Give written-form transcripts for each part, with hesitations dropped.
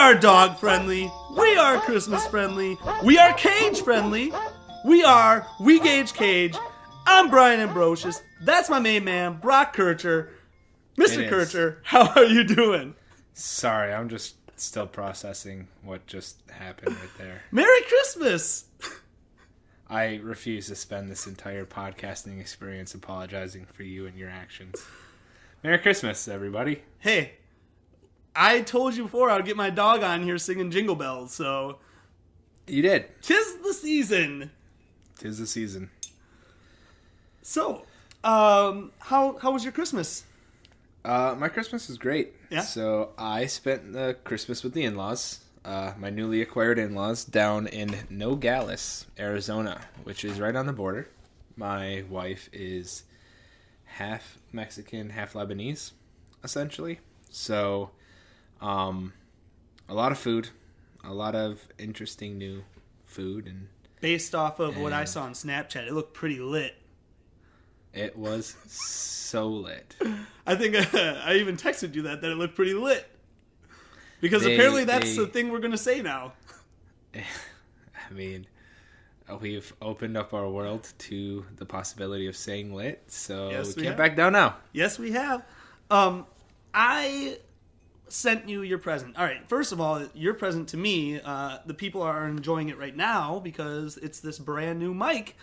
are dog friendly. We are Christmas friendly. We are Cage friendly. We are We Gage Cage. I'm Brian Ambrosius. That's my main man, Brock Kircher. Mr. Kircher, how are you doing? Sorry, I'm just still processing what just happened right there. Merry Christmas! I refuse to spend this entire podcasting experience apologizing for you and your actions. Merry Christmas, everybody. Hey, I told you before I would get my dog on here singing Jingle Bells, so... You did. 'Tis the season. 'Tis the season. So, how was your Christmas? My Christmas was great. Yeah? So I spent the Christmas with the in-laws, my newly acquired in-laws, down in Nogales, Arizona, which is right on the border. My wife is half Mexican, half Lebanese, essentially. So, a lot of food, a lot of interesting new food, and Based off of what I saw on Snapchat, it looked pretty lit. it was so lit. I think I even texted you that it looked pretty lit. Because apparently that's the thing we're going to say now. I mean, we've opened up our world to the possibility of saying lit, so Yes, we we can't have. back down now. Yes, we have. I sent you your present. All right, first of all, your present to me, the people are enjoying it right now because it's this brand new mic.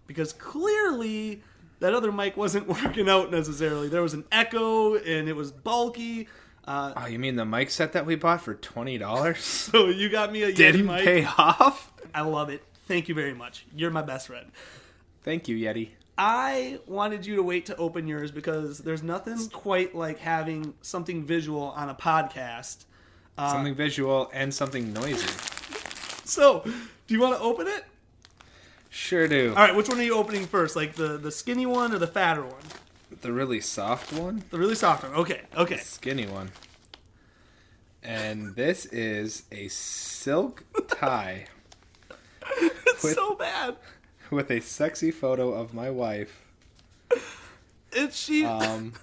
Because clearly that other mic wasn't working out necessarily. There was an echo and it was bulky. Oh, you mean the mic set that we bought for $20? So you got me a Yeti Didn't mic. pay off? I love it. Thank you very much. You're my best friend. Thank you, Yeti. I wanted you to wait to open yours because there's nothing quite like having something visual on a podcast. Something visual and something noisy. So, do you want to open it? Sure do. All right, which one are you opening first? Like the skinny one or the fatter one? The really soft one? The really soft one. Okay. The skinny one. And this is a silk tie. It's so bad. With a sexy photo of my wife. She. On,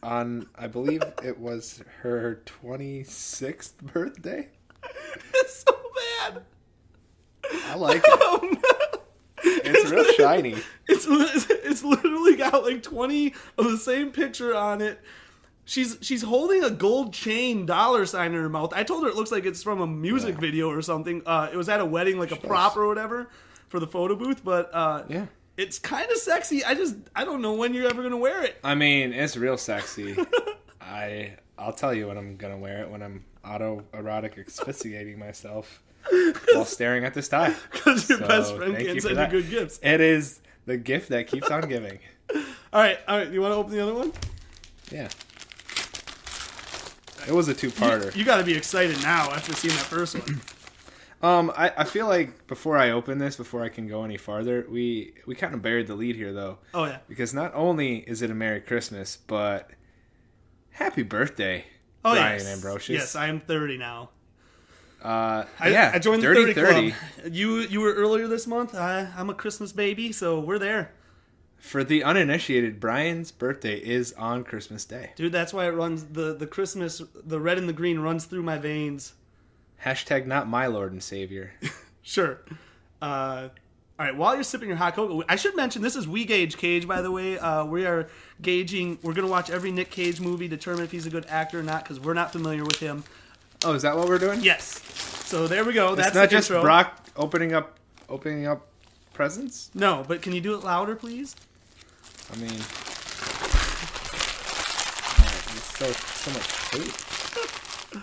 I believe it was her 26th birthday. It's so bad. I like it. It's real shiny. It's literally got like 20 of the same picture on it. She's holding a gold chain $sign in her mouth. I told her it looks like it's from a music video or something. It was at a wedding, like a prop or whatever for the photo booth. But Yeah. It's kind of sexy. I don't know when you're ever gonna wear it. I mean, it's real sexy. I'll tell you when I'm gonna wear it, when I'm autoerotic asphyxiating myself while staring at this tie. Because your best friend can't send you good gifts. It is the gift that keeps on giving. All right. You want to open the other one? Yeah. It was a two-parter. You got to be excited now after seeing that first one. I feel like before I open this, before I can go any farther, we kind of buried the lead here, though. Oh, yeah. Because not only is it a Merry Christmas, but happy birthday, Oh, Brian yes. Ambrosius. Yes, I am 30 now. Yeah, I joined the 30 Dirty Club. You were earlier this month. I'm a Christmas baby, so we're there. For the uninitiated, Brian's birthday is on Christmas Day. Dude, that's why it runs, the Christmas, the red and the green runs through my veins. Hashtag not my Lord and Savior. Sure. All right, while you're sipping your hot cocoa, I should mention this is We Gage Cage, by the way. We are gauging, we're going to watch every Nic Cage movie, determine if he's a good actor or not, because we're not familiar with him. Oh, is that what we're doing? Yes. So there we go. It's That's not the just intro. Brock opening up presents? No, but can you do it louder, please? I mean, there's so much food.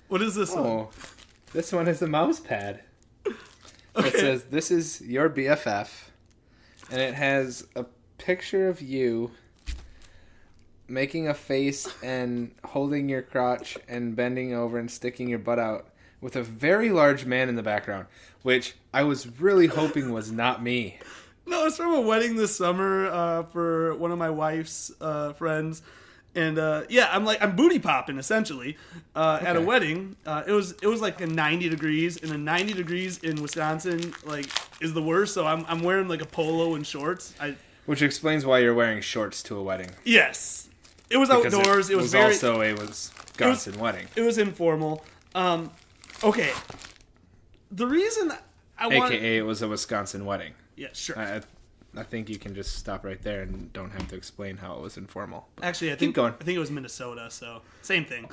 What is this one? Oh, this one is a mouse pad. Okay. It says, "This is your BFF," and it has a picture of you making a face and holding your crotch and bending over and sticking your butt out with a very large man in the background, which I was really hoping was not me. No, it's from a wedding this summer for one of my wife's friends. And I'm booty popping essentially at a wedding. It was like 90 degrees, and the 90 degrees in Wisconsin like is the worst. So I'm wearing like a polo and shorts. Which explains why you're wearing shorts to a wedding. Yes, it was Because outdoors. It was also it was Wisconsin wedding. It was informal. Okay. The reason I want... AKA it was a Wisconsin wedding. Yeah, sure. I think you can just stop right there and don't have to explain how it was informal. But actually, I keep going. think it was Minnesota, so same thing.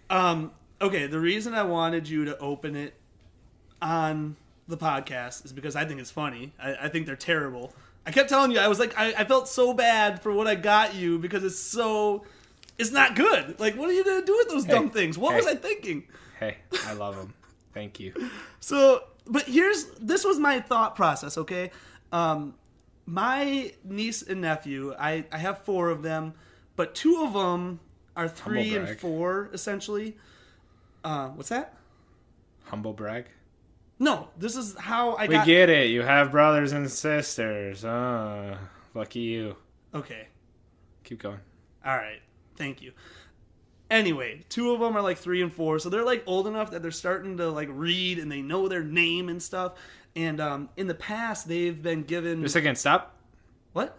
Yeah. Okay, the reason I wanted you to open it on the podcast is because I think it's funny. I think they're terrible. I kept telling you, I was like, I felt so bad for what I got you because it's not good. Like, what are you going to do with those dumb things? What was I thinking? Hey, I love them. Thank you. So, but this was my thought process, okay? My niece and nephew, I have 4 of them, but 2 of them are 3 and 4, essentially. What's that? Humble brag? No, this is how I We get it. You have brothers and sisters. Lucky you. Okay. Keep going. All right. Thank you. Anyway, 2 of them are like 3 and 4, so they're like old enough that they're starting to like read and they know their name and stuff. And in the past, they've been given... Just a second. Stop. What?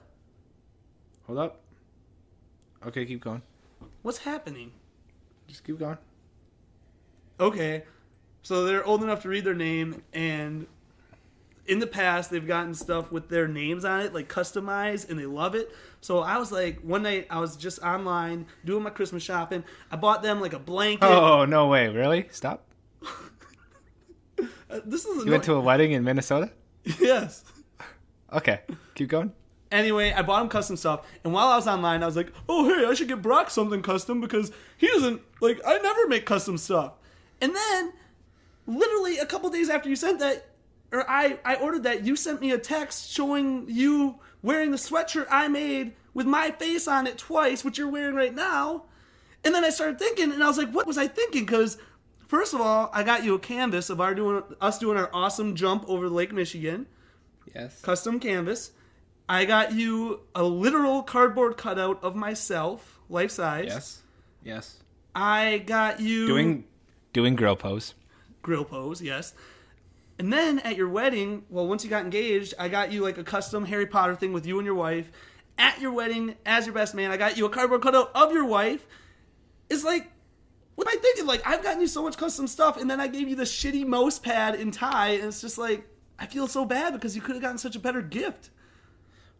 Hold up. Okay, keep going. What's happening? Just keep going. Okay. So they're old enough to read their name, and in the past, they've gotten stuff with their names on it, like customized, and they love it. So I was like, one night, I was just online doing my Christmas shopping. I bought them like a blanket. Oh, no way. Really? Stop. You went to a wedding in Minnesota? Yes. Okay. Keep going. Anyway, I bought him custom stuff, and while I was online, I was like, oh, hey, I should get Brock something custom because he doesn't, like, I never make custom stuff. And then, literally a couple days after you sent that, or I ordered that, you sent me a text showing you wearing the sweatshirt I made with my face on it twice, which you're wearing right now. And then I started thinking, and I was like, what was I thinking? Because, first of all, I got you a canvas of us doing our awesome jump over Lake Michigan. Yes. Custom canvas. I got you a literal cardboard cutout of myself, life size. Yes. Yes. I got you... Doing grill pose. Grill pose, yes. And then at your wedding, well, once you got engaged, I got you like a custom Harry Potter thing with you and your wife. At your wedding, as your best man, I got you a cardboard cutout of your wife. It's like, what am I thinking? Like, I've gotten you so much custom stuff, and then I gave you the shitty mouse pad and tie, and it's just like, I feel so bad because you could have gotten such a better gift.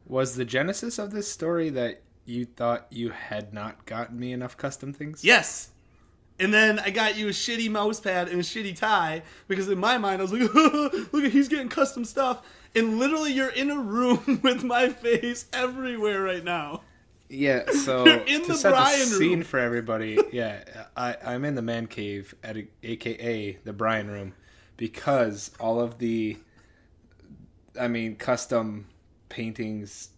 Was the genesis of this story that you thought you had not gotten me enough custom things? Yes. And then I got you a shitty mouse pad and a shitty tie because in my mind I was like, look, he's getting custom stuff. And literally you're in a room with my face everywhere right now. Yeah, so you're in to the set Brian the scene room. for everybody, yeah, I'm in the man cave, a.k.a. the Brian room, because all of the, custom paintings,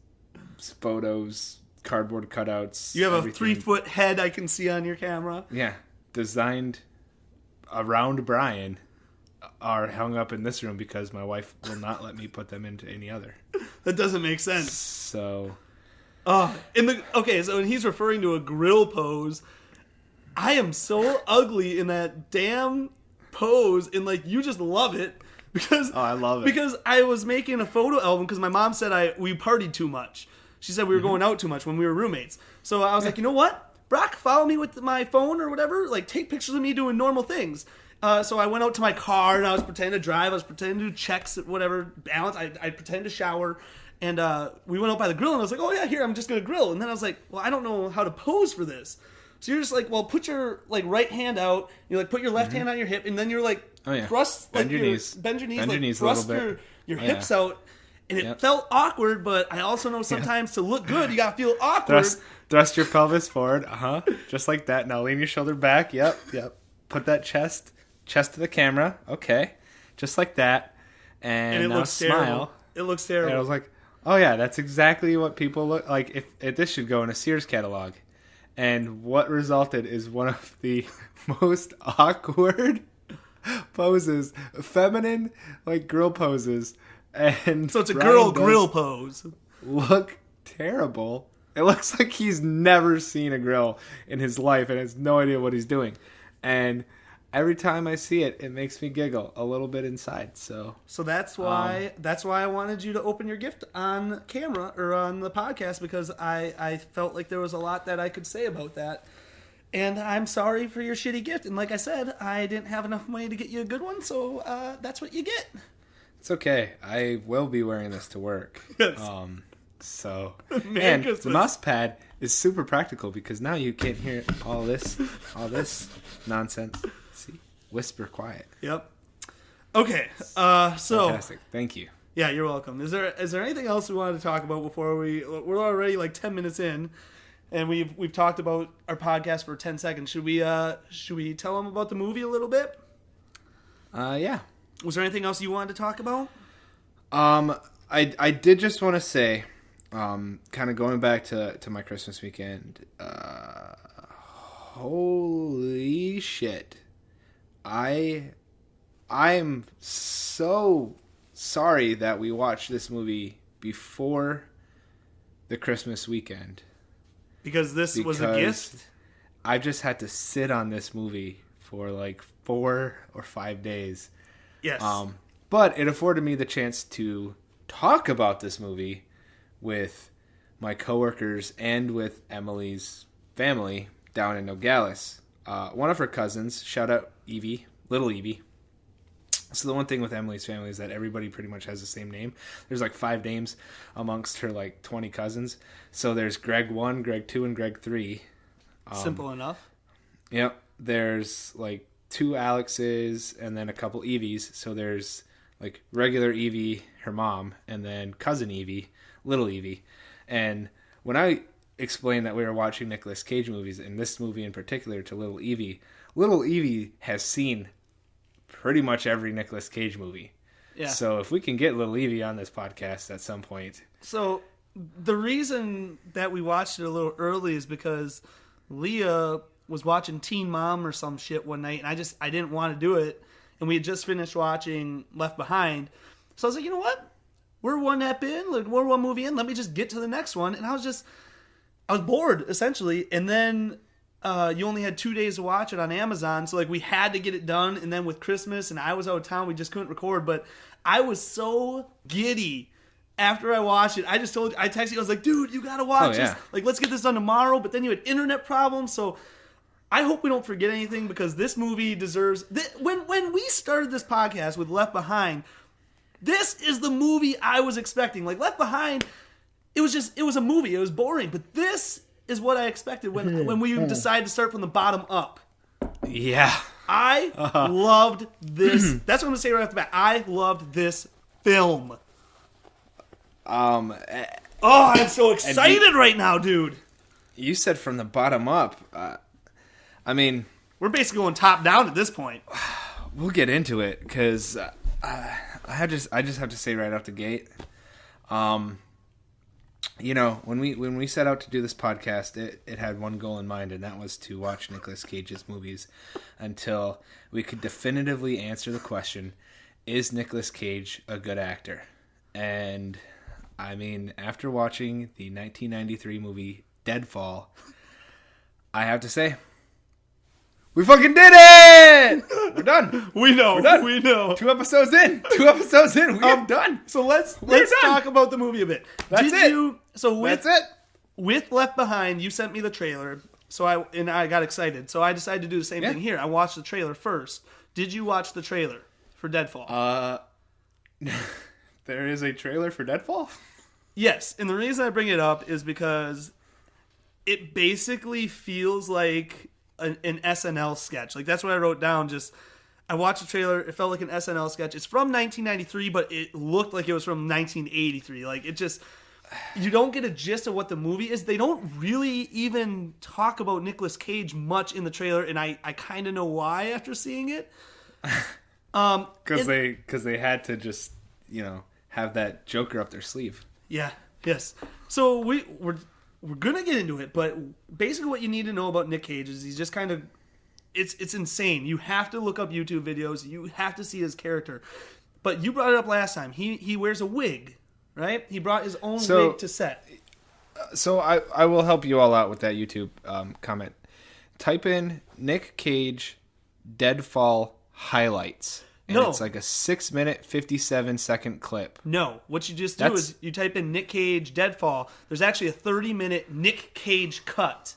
photos, cardboard cutouts. You have everything. a 3-foot head I can see on your camera. Yeah, designed around Brian are hung up in this room because my wife will not let me put them into any other. That doesn't make sense. So... so when he's referring to a grill pose, I am so ugly in that damn pose, and like you just love it because I love it because I was making a photo album because my mom said we partied too much. She said we were going out too much when we were roommates. So I was like, you know what, Brock, follow me with my phone or whatever. Like take pictures of me doing normal things. So I went out to my car and I was pretending to drive. I was pretending to do checks at whatever balance. I pretended to shower. And we went out by the grill, and I was like, oh, yeah, here, I'm just going to grill. And then I was like, well, I don't know how to pose for this. So you're just like, well, put your like right hand out. You like put your left hand on your hip, and then you're like, thrust, bend your knees. Bend your knees, bend like your knees thrust a little bit. your hips out. And it felt awkward, but I also know sometimes to look good, you got to feel awkward. Thrust your pelvis forward. Just like that. Now lean your shoulder back. Yep. Put that chest to the camera. Okay. Just like that. And it now looks smile. Terrible. It looks terrible. And I was like, oh yeah, that's exactly what people look like. If this should go in a Sears catalog. And what resulted is one of the most awkward poses, feminine like grill poses. And so it's a girl grill pose. Look terrible. It looks like he's never seen a grill in his life and has no idea what he's doing. And every time I see it, it makes me giggle a little bit inside. So that's why I wanted you to open your gift on camera or on the podcast, because I felt like there was a lot that I could say about that. And I'm sorry for your shitty gift. And like I said, I didn't have enough money to get you a good one, so that's what you get. It's okay. I will be wearing this to work. Yes. So, Merry and Christmas. the mouse pad is super practical because now you can't hear all this nonsense. See, whisper quiet. Yep. Okay. So Fantastic. Thank you. yeah, you're welcome. Is there anything else we wanted to talk about before we're already like 10 minutes in, and we've talked about our podcast for 10 seconds. Should we tell them about the movie a little bit? Yeah. Was there anything else you wanted to talk about? I did just want to say, kind of going back to my Christmas weekend. Holy shit! I'm so sorry that we watched this movie before the Christmas weekend. Because this was a gift? I just had to sit on this movie for like 4 or 5 days. Yes. But it afforded me the chance to talk about this movie with my coworkers and with Emily's family down in Nogales. One of her cousins, shout out Evie, little Evie. So the one thing with Emily's family is that everybody pretty much has the same name. There's like 5 names amongst her like 20 cousins. So there's Greg 1, Greg 2, and Greg 3. Simple enough. Yep. There's like 2 Alexes and then a couple Evies. So there's like regular Evie, her mom, and then cousin Evie, little Evie. And when I explained that we were watching Nicolas Cage movies, and this movie in particular, to little Evie has seen pretty much every Nicolas Cage movie. Yeah. So if we can get little Evie on this podcast at some point. So the reason that we watched it a little early is because Leah was watching Teen Mom or some shit one night, and I didn't want to do it. And we had just finished watching Left Behind. So I was like, you know what? We're one ep in, like we're one movie in. Let me just get to the next one. And I was bored, essentially. And then you only had 2 days to watch it on Amazon. So like we had to get it done. And then with Christmas and I was out of town, we just couldn't record. But I was so giddy after I watched it. I texted you, I was like, dude, you got to watch this. Like, let's get this done tomorrow. But then you had internet problems. So I hope we don't forget anything because this movie deserves... When we started this podcast with Left Behind, this is the movie I was expecting. Like, Left Behind, it was a movie. It was boring. But this is what I expected when we decided to start from the bottom up. Yeah. I loved this. That's what I'm going to say right off the bat. I loved this film. I'm so excited right now, dude. You said from the bottom up. I mean, we're basically going top down at this point. We'll get into it because I just have to say right off the gate, you know, when we set out to do this podcast, it had one goal in mind, and that was to watch Nicolas Cage's movies until we could definitively answer the question: is Nicolas Cage a good actor? And I mean, after watching the 1993 movie Deadfall, I have to say, we fucking did it! We're done. We know. We're done. We know. 2 episodes in. 2 episodes in. We're done. So let's talk about the movie a bit. That's it. That's it. With Left Behind, you sent me the trailer, so I got excited. So I decided to do the same thing here. I watched the trailer first. Did you watch the trailer for Deadfall? There is a trailer for Deadfall? Yes, and the reason I bring it up is because it basically feels like an SNL sketch. Like, that's what I wrote down. Just, I watched the trailer. It felt like an SNL sketch. It's from 1993, but it looked like it was from 1983. Like, it just, you don't get a gist of what the movie is. They don't really even talk about Nicolas Cage much in the trailer, and I kind of know why after seeing it. Because they had to just, you know, have that Joker up their sleeve. Yeah. Yes. So we're gonna get into it, but basically what you need to know about Nic Cage is he's just kind of, it's insane. You have to look up YouTube videos. You have to see his character. But you brought it up last time. He wears a wig, right? He brought his own wig to set. So I will help you all out with that YouTube comment. Type in Nic Cage Deadfall highlights. And it's like a 6-minute, 57-second clip. No, what you just do is you type in Nic Cage Deadfall. There's actually a 30-minute Nic Cage cut.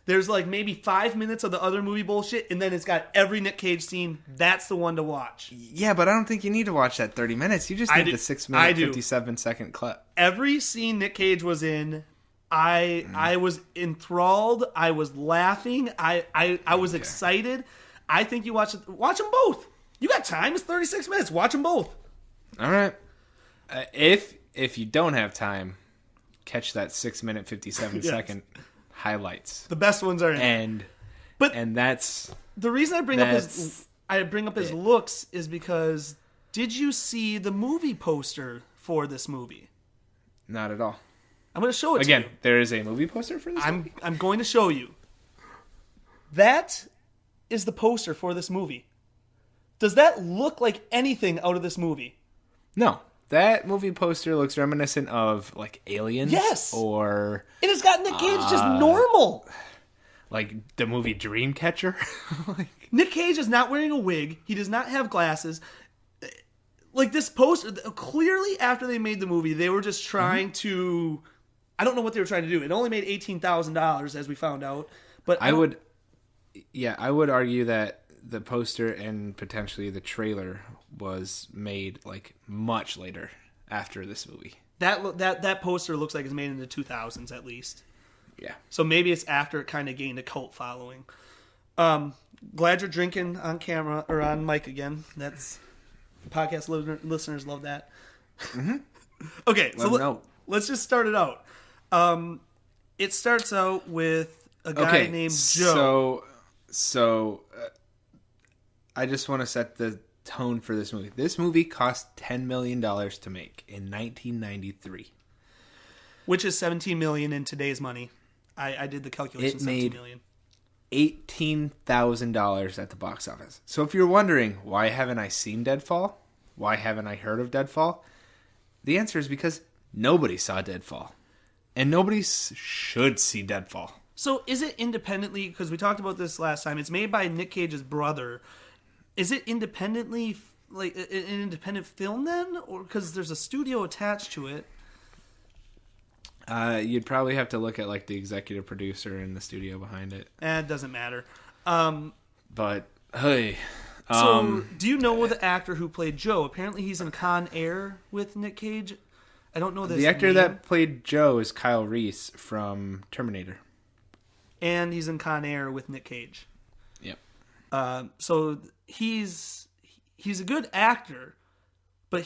There's like maybe 5 minutes of the other movie bullshit, and then it's got every Nic Cage scene. That's the one to watch. Yeah, but I don't think you need to watch that 30 minutes. You just need the 6-minute, 57-second clip. Every scene Nic Cage was in, I was enthralled. I was laughing. I was excited. I think you watch them both. You got time. It's 36 minutes. Watch them both. All right. If you don't have time, catch that 6-minute, 57-second highlights. The best ones are in. And that's the reason I bring up his looks is because did you see the movie poster for this movie? Not at all. I'm going to show it Again, to you. there is a movie poster for this movie? I'm going to show you. That is the poster for this movie. Does that look like anything out of this movie? No. That movie poster looks reminiscent of, like, Aliens. Yes. Or... It has got Nic Cage just normal. Like the movie Dreamcatcher. Nic Cage is not wearing a wig. He does not have glasses. Like this poster, clearly after they made the movie, they were just trying to... I don't know what they were trying to do. It only made $18,000, as we found out. But I would argue that the poster and potentially the trailer was made like much later after this movie. That poster looks like it's made in the 2000s at least. Yeah. So maybe it's after it kind of gained a cult following. Glad you're drinking on camera or on mic again. That's podcast listeners love that. Mm-hmm. Okay, so let's just start it out. It starts out with a guy named Joe. So I just want to set the tone for this movie. This movie cost $10 million to make in 1993. Which is $17 million in today's money. I did the calculation. It made $18,000 at the box office. So if you're wondering, why haven't I seen Deadfall? Why haven't I heard of Deadfall? The answer is because nobody saw Deadfall. And nobody should see Deadfall. So is it independently, because we talked about this last time, it's made by Nic Cage's brother. Is it independently, like an independent film then? Or because there's a studio attached to it? You'd probably have to look at like the executive producer and the studio behind it. It doesn't matter. But hey, so do you know the actor who played Joe? Apparently, he's in Con Air with Nic Cage. I don't know this. The actor that played Joe is Kyle Reese from Terminator, and he's in Con Air with Nic Cage. Yep. So he's a good actor, but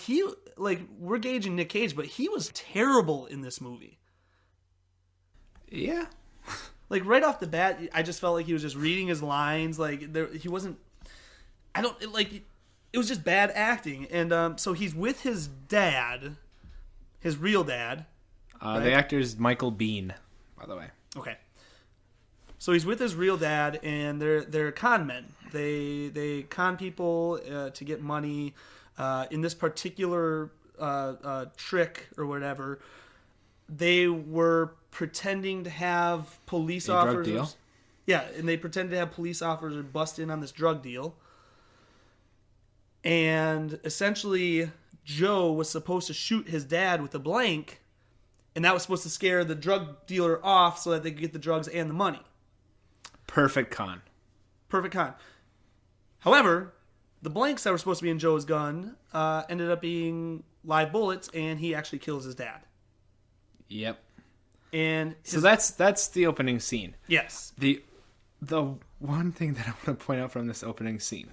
we're gauging Nic Cage, but he was terrible in this movie. Yeah. Like right off the bat, I just felt like he was just reading his lines. Like he wasn't. It was just bad acting. And so he's with his dad, his real dad. Right? The actor is Michael Biehn, by the way. Okay. So he's with his real dad, and they're con men. They con people to get money. In this particular trick or whatever, they were pretending to have police officers. Drug deal? Yeah, and they pretended to have police officers bust in on this drug deal. And essentially, Joe was supposed to shoot his dad with a blank, and that was supposed to scare the drug dealer off so that they could get the drugs and the money. Perfect con. However, the blanks that were supposed to be in Joe's gun ended up being live bullets, and he actually kills his dad. Yep. And so that's the opening scene. Yes. The one thing that I want to point out from this opening scene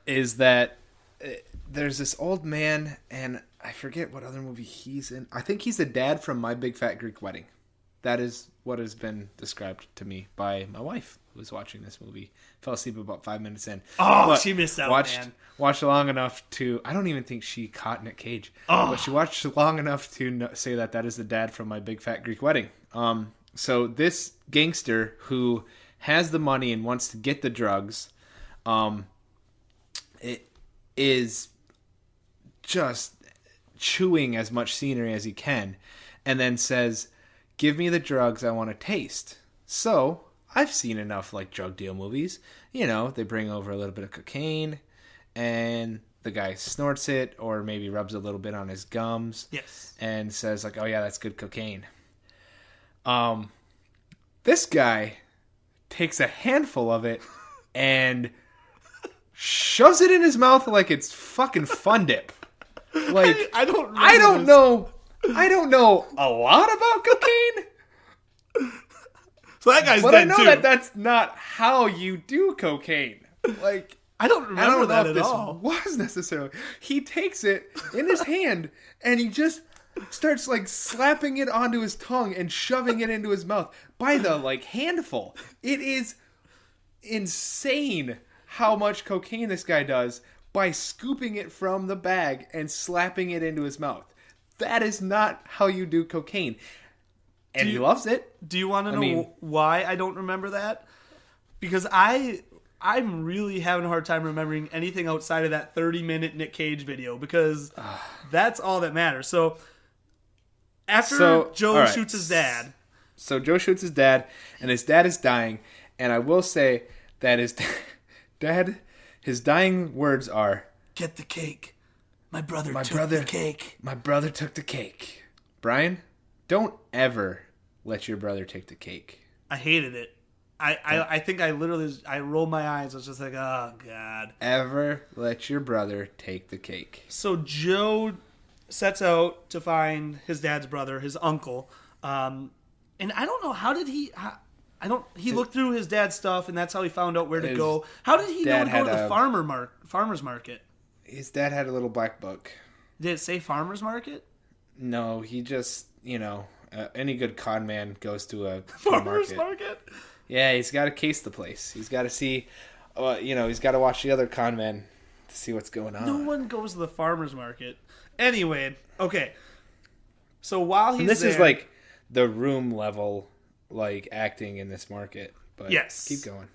is that there's this old man, and I forget what other movie he's in. I think he's the dad from My Big Fat Greek Wedding. That is what has been described to me by my wife, who was watching this movie. Fell asleep about 5 minutes in. Oh, but she missed out, man. Watched long enough to... I don't even think she caught Nic Cage. Oh. But she watched long enough to say that is the dad from My Big Fat Greek Wedding. So this gangster who has the money and wants to get the drugs, it is just chewing as much scenery as he can, and then says, "Give me the drugs I want to taste." So I've seen enough like drug deal movies. You know, they bring over a little bit of cocaine, and the guy snorts it, or maybe rubs a little bit on his gums. Yes. And says like, "Oh yeah, that's good cocaine." This guy takes a handful of it and shoves it in his mouth like it's fucking Fun Dip. Like I don't know a lot about cocaine. So that guy's but dead I know too. that that's not how you do cocaine. Like I don't remember that at this all. was necessarily. He takes it in his hand and he just starts like slapping it onto his tongue and shoving it into his mouth by the like handful. It is insane how much cocaine this guy does by scooping it from the bag and slapping it into his mouth. That is not how you do cocaine. And he loves it. Do you want to know why I don't remember that? Because I'm really having a hard time remembering anything outside of that 30-minute Nic Cage video because that's all that matters. So after Joe shoots his dad. So Joe shoots his dad, and his dad is dying. And I will say that his dad, his dying words are, "Get the cake. My brother took the cake. My brother took the cake." Brian, don't ever let your brother take the cake. I hated it. I think I literally rolled my eyes. I was just like, oh God. Ever let your brother take the cake. So Joe sets out to find his dad's brother, his uncle. And I don't know, how did he... He looked through his dad's stuff, and that's how he found out where to go. How did he know to go to the farmer's market? His dad had a little black book. Did it say farmer's market? No, he just, any good con man goes to a farmer's market? Yeah, he's got to case the place. He's got to see, he's got to watch the other con men to see what's going on. No one goes to the farmer's market. Anyway, okay. So while he's is like the room level, like acting in this market. But yes, keep going.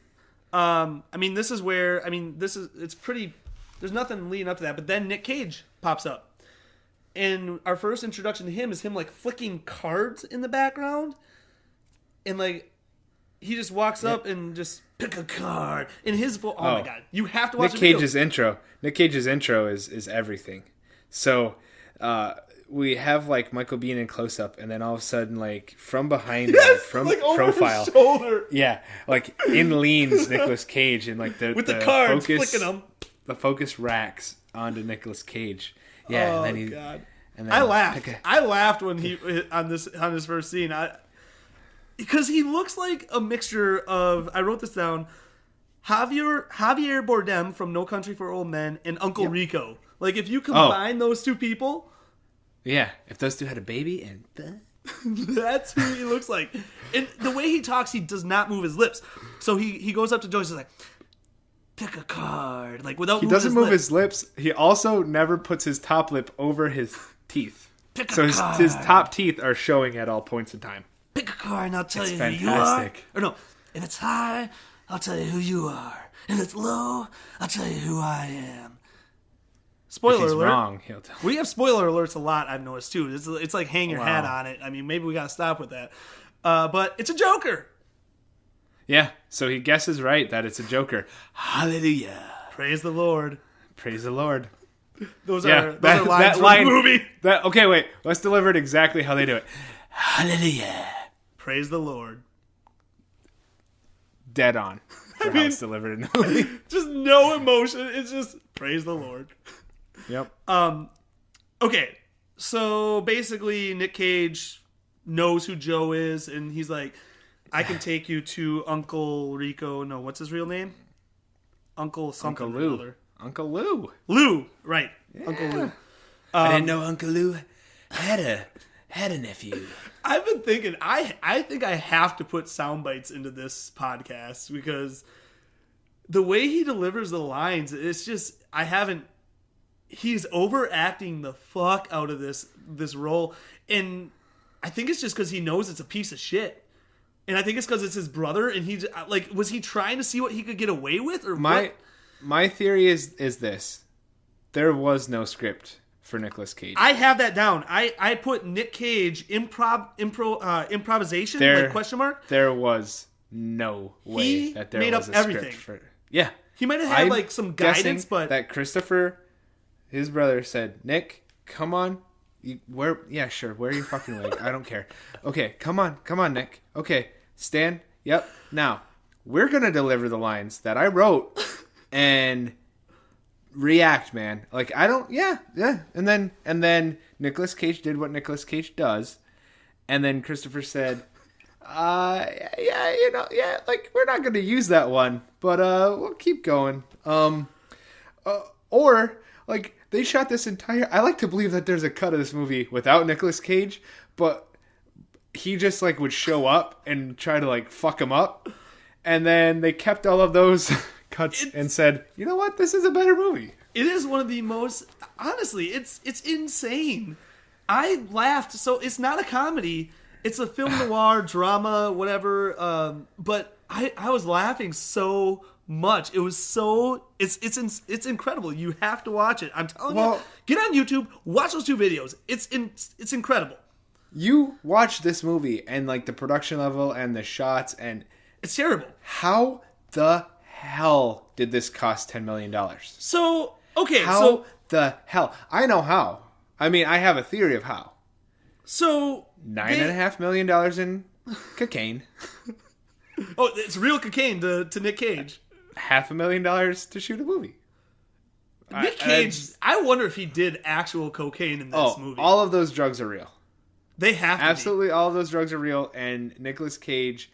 This is where it's pretty. There's nothing leading up to that, but then Nic Cage pops up, and our first introduction to him is him like flicking cards in the background, and like. He just walks up and just pick a card. In his voice, my God. You have to watch Nic Cage's intro. Nic Cage's intro is everything. So we have like Michael Biehn in close up, and then all of a sudden, like from behind, from like profile, over his shoulder. Yeah, like in leans Nicolas Cage, and like the cards focus, flicking them. The focus racks onto Nicolas Cage. Yeah, and then God. And then I laughed. I laughed when he on his first scene. Because he looks like a mixture of, I wrote this down, Javier Bardem from No Country for Old Men and Uncle Rico. Like, if you combine those two people... Yeah, if those two had a baby and... That's who he looks like. And the way he talks, he does not move his lips. So he goes up to Joyce and is like, pick a card. Like, without moving his lips. He doesn't move his lips. He also never puts his top lip over his teeth. Pick a card. His top teeth are showing at all points in time. Pick a card and I'll tell you fantastic. who you are. Or no, if it's high, I'll tell you who you are. If it's low, I'll tell you who I am. Spoiler alert. Wrong, he'll tell. We have spoiler alerts a lot, I've noticed too. It's like hang your hat on it. I mean, maybe we got to stop with that. But it's a Joker. Yeah, so he guesses right that it's a Joker. Hallelujah. Praise the Lord. Praise the Lord. Those are lines from the movie. Okay, wait. Let's deliver it exactly how they do it. Hallelujah. Praise the Lord. Dead on. For how it's delivered in the movie. Just no emotion. It's just praise the Lord. Yep. Okay. So basically, Nic Cage knows who Joe is, and he's like, I can take you to Uncle Rico. No, what's his real name? Uncle something. Uncle Lou. Uncle Lou. Lou, right. Yeah. Uncle Lou. I didn't know Uncle Lou had a nephew. I've been thinking, I think I have to put sound bites into this podcast because the way he delivers the lines, it's just, he's overacting the fuck out of this role. And I think it's just because he knows it's a piece of shit. And I think it's because it's his brother, and he's like, was he trying to see what he could get away with, or what? My theory is this: there was no script for Nicolas Cage. I have that down. I put Nic Cage improvisation like question mark. There was no way that there was a everything. Script for. Yeah, he might have had like some guidance, but that Christopher, his brother, said, "Nick, come on." Wear your fucking wig. I don't care. Okay, come on, Nick. Okay, Stan, yep. Now, we're going to deliver the lines that I wrote and react, man. Like, I don't, yeah. And then Nicolas Cage did what Nicolas Cage does. And then Christopher said, like, we're not going to use that one, but we'll keep going. Or, like, they shot this entire... I like to believe that there's a cut of this movie without Nicolas Cage, but he just, like, would show up and try to, like, fuck him up. And then they kept all of those cuts and said, you know what? This is a better movie. It is one of the most... Honestly, it's insane. I laughed. So it's not a comedy. It's a film noir, drama, whatever. But I was laughing so much. It was so... It's incredible. You have to watch it. I'm telling you. Get on YouTube. Watch those 2 videos. It's incredible. You watch this movie and, like, the production level and the shots and... It's terrible. How the hell did this cost $10 million? So, okay. How the hell? I know how. I mean, I have a theory of how. So... $9.5 million in cocaine. Oh, it's real cocaine to Nic Cage. $500,000 to shoot a movie. Nic Cage, I wonder if he did actual cocaine in this movie. All of those drugs are real. They have to Absolutely, be. all of those drugs are real, and Nicolas Cage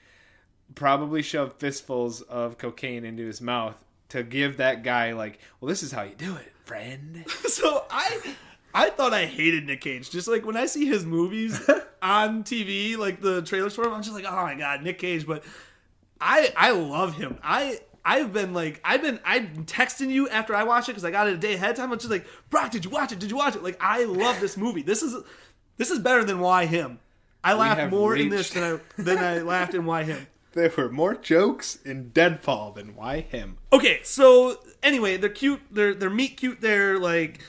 probably shoved fistfuls of cocaine into his mouth to give that guy, like, well, this is how you do it, friend. So I thought I hated Nic Cage. Just like when I see his movies on TV, like the trailers for him, I'm just like, oh my god, Nic Cage. But I love him. I'm texting you after I watched it because I got it a day ahead of time. I'm just like, Brock, did you watch it? Did you watch it? Like, I love this movie. This is better than Why Him. I laughed more in this than I laughed in Why Him. There were more jokes in Deadfall than Why Him. Okay, so anyway, they're cute. They're meet cute. They're like,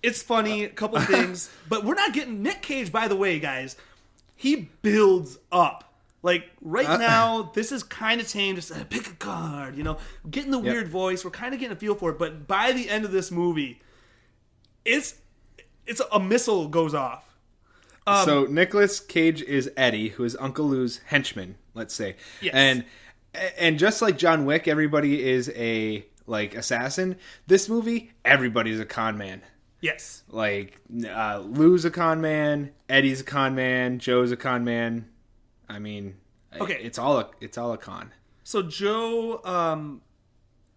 it's funny, a couple things, but we're not getting Nic Cage. By the way, guys, he builds up. Like right now, this is kind of tame. Just pick a card, getting the weird voice. We're kind of getting a feel for it. But by the end of this movie, it's a missile goes off. So Nicolas Cage is Eddie, who is Uncle Lou's henchman, let's say. Yes. And just like John Wick, everybody is a assassin. This movie, everybody's a con man. Yes. Like Lou's a con man, Eddie's a con man, Joe's a con man. I mean, okay, it's all a con. So Joe,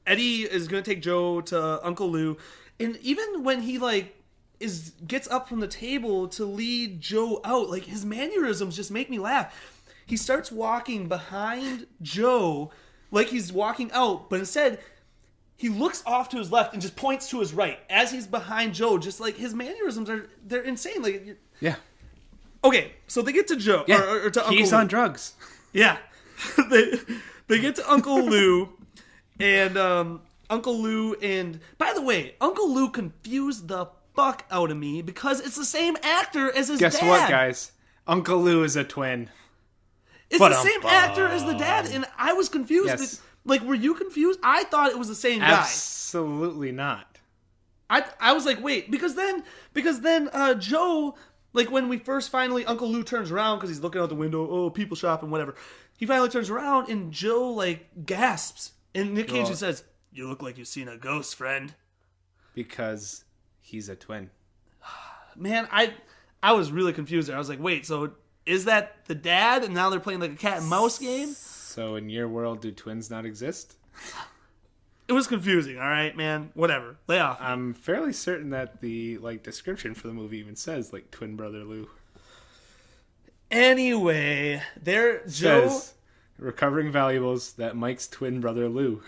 Eddie is gonna take Joe to Uncle Lou, and even when he gets up from the table to lead Joe out, like his mannerisms just make me laugh. He starts walking behind Joe like he's walking out, but instead he looks off to his left and just points to his right as he's behind Joe. Just like his mannerisms they're insane. Like, yeah. Okay, so they get to Joe or to Uncle He's Lou. on drugs. Yeah, they get to Uncle Lou, and Uncle Lou and by the way, Uncle Lou confused the fuck out of me because it's the same actor as his dad. Guess what, guys? Uncle Lou is a twin. It's the same actor as the dad, and I was confused. Yes. Like, were you confused? I thought it was the same guy. Absolutely not. I was like, wait, because then Joe, like when we first finally, Uncle Lou turns around because he's looking out the window, oh, people shopping, whatever. He finally turns around and Joe gasps, and Nic Cage says, "You look like you've seen a ghost, friend." Because he's a twin. Man, I was really confused there. I was like, wait, so is that the dad, and now they're playing like a cat and mouse game? So in your world, do twins not exist? It was confusing, all right, man. Whatever. Lay off. I'm fairly certain that the description for the movie even says twin brother Lou. Anyway, Joe says recovering valuables that Mike's twin brother Lou.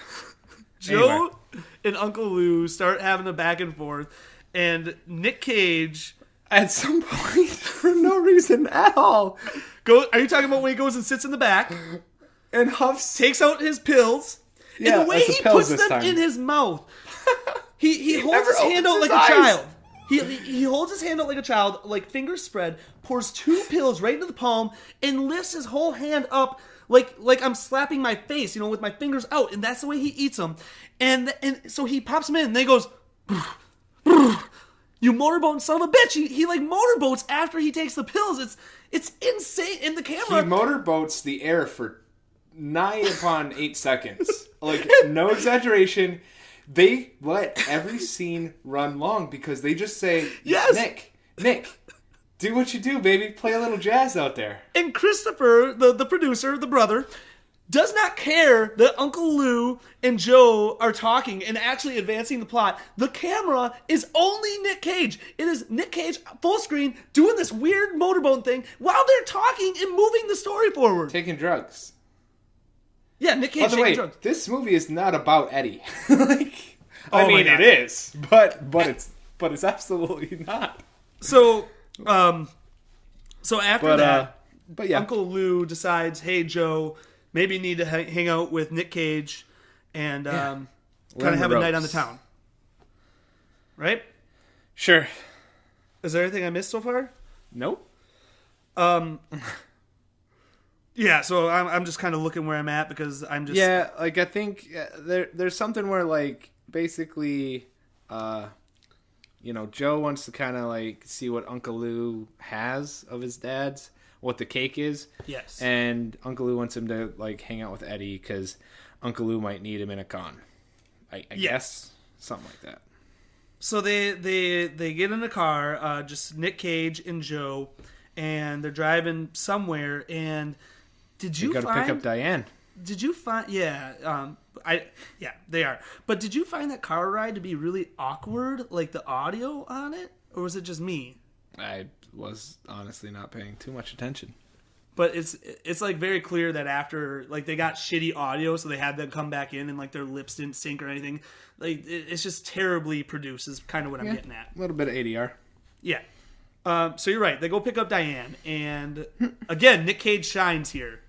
Joe and Uncle Lou start having a back and forth, and Nic Cage at some point for no reason at all. Are you talking about when he goes and sits in the back and huffs, takes out his pills, and the way he puts them in his mouth, he holds his hand out like a child. He holds his hand out like a child, like fingers spread, pours 2 pills right into the palm, and lifts his whole hand up like I'm slapping my face, with my fingers out, and that's the way he eats them. And so he pops them in, and then he goes, You motorboat son of a bitch. He like motorboats after he takes the pills. It's insane. In the camera, He motorboats the air for nigh upon 8 seconds. Like, no exaggeration. They let every scene run long because they just say, yes, Nick, do what you do, baby. Play a little jazz out there. And Christopher, the producer, the brother, does not care that Uncle Lou and Joe are talking and actually advancing the plot. The camera is only Nic Cage. It is Nic Cage, full screen, doing this weird motorboat thing while they're talking and moving the story forward. Taking drugs. Yeah, Nic Cage By the taking way, drugs. this movie is not about Eddie. Like, Oh I my mean, God. it is, but it's absolutely not. So after that, but yeah, Uncle Lou decides, hey, Joe, maybe you need to hang out with Nic Cage and kind of have a night on the town. Right? Sure. Is there anything I missed so far? Nope. Yeah, so I'm just kind of looking where I'm at because I'm just... Yeah, like, I think there's something where, like, basically, Joe wants to kind of, like, see what Uncle Lou has of his dad's, what the cake is. Yes. And Uncle Lou wants him to, like, hang out with Eddie because Uncle Lou might need him in a con. I guess. Something like that. So they get in a car, just Nic Cage and Joe, and they're driving somewhere, and... Did you got to pick up Diane. Did you find? Yeah, they are. But did you find that car ride to be really awkward, like the audio on it, or was it just me? I was honestly not paying too much attention. But it's like very clear that after like they got shitty audio, so they had them come back in and like their lips didn't sync or anything. Like it's just terribly produced. Is kind of what I'm getting at. A little bit of ADR. Yeah. So you're right. They go pick up Diane, and again, Nic Cage shines here.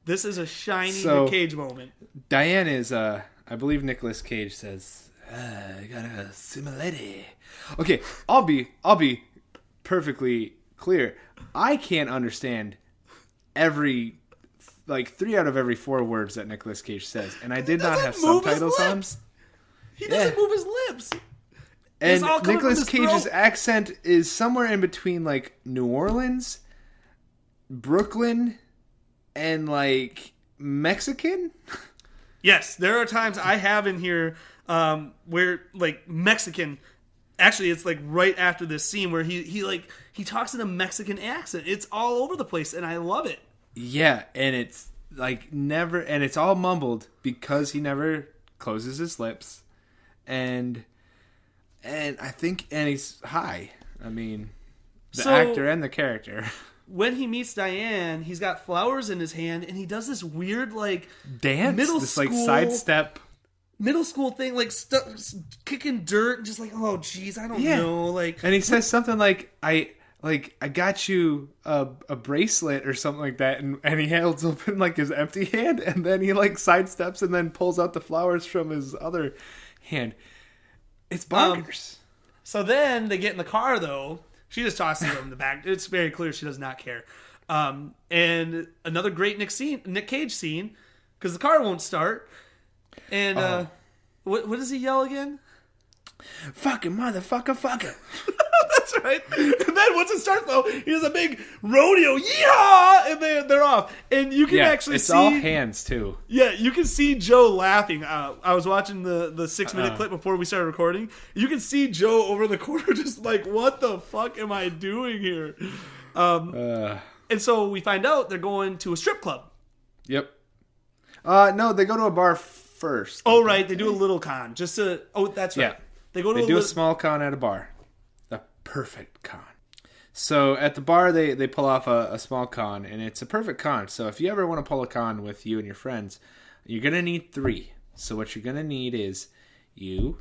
This is a shiny Nic Cage moment. Diane is, I believe Nicolas Cage says, I got a similarity. Okay, I'll be perfectly clear. I can't understand every, like, 3 out of every 4 words that Nicolas Cage says, and I did not have subtitles on. He doesn't move his lips. And Nicolas Cage's accent is somewhere in between, like, New Orleans, Brooklyn, and, like, Mexican? Yes, there are times I have in here where, like, Mexican... Actually, it's, like, right after this scene where he talks in a Mexican accent. It's all over the place, and I love it. Yeah, and it's, like, never... And it's all mumbled because he never closes his lips. And I think... And he's high. I mean, the actor and the character... When he meets Diane, he's got flowers in his hand, and he does this weird, like... Dance? Like, sidestep... Middle school thing, like, kicking dirt, and just like, oh, jeez, I don't know, like... And he says something like, I got you a bracelet or something like that, and he holds open, like, his empty hand, and then he, like, sidesteps and then pulls out the flowers from his other hand. It's bonkers. So then they get in the car, though... She just tosses him in the back. It's very clear she does not care. And another great Nic Cage scene, because the car won't start. And what does he yell again? Fucking motherfucker, fucker. That's right. And then once it starts, though, he does a big rodeo. Yeehaw! And they're off. And you can actually it's see... all hands, too. Yeah, you can see Joe laughing. I was watching the 6-minute clip before we started recording. You can see Joe over the corner just like, what the fuck am I doing here? And so we find out they're going to a strip club. Yep. No, they go to a bar first. Oh, right. They do a little con. Just to... Oh, that's right. Yeah. They go to a small con at a bar. The perfect con. So at the bar, they pull off a small con, and it's a perfect con. So if you ever want to pull a con with you and your friends, you're going to need 3. So what you're going to need is you're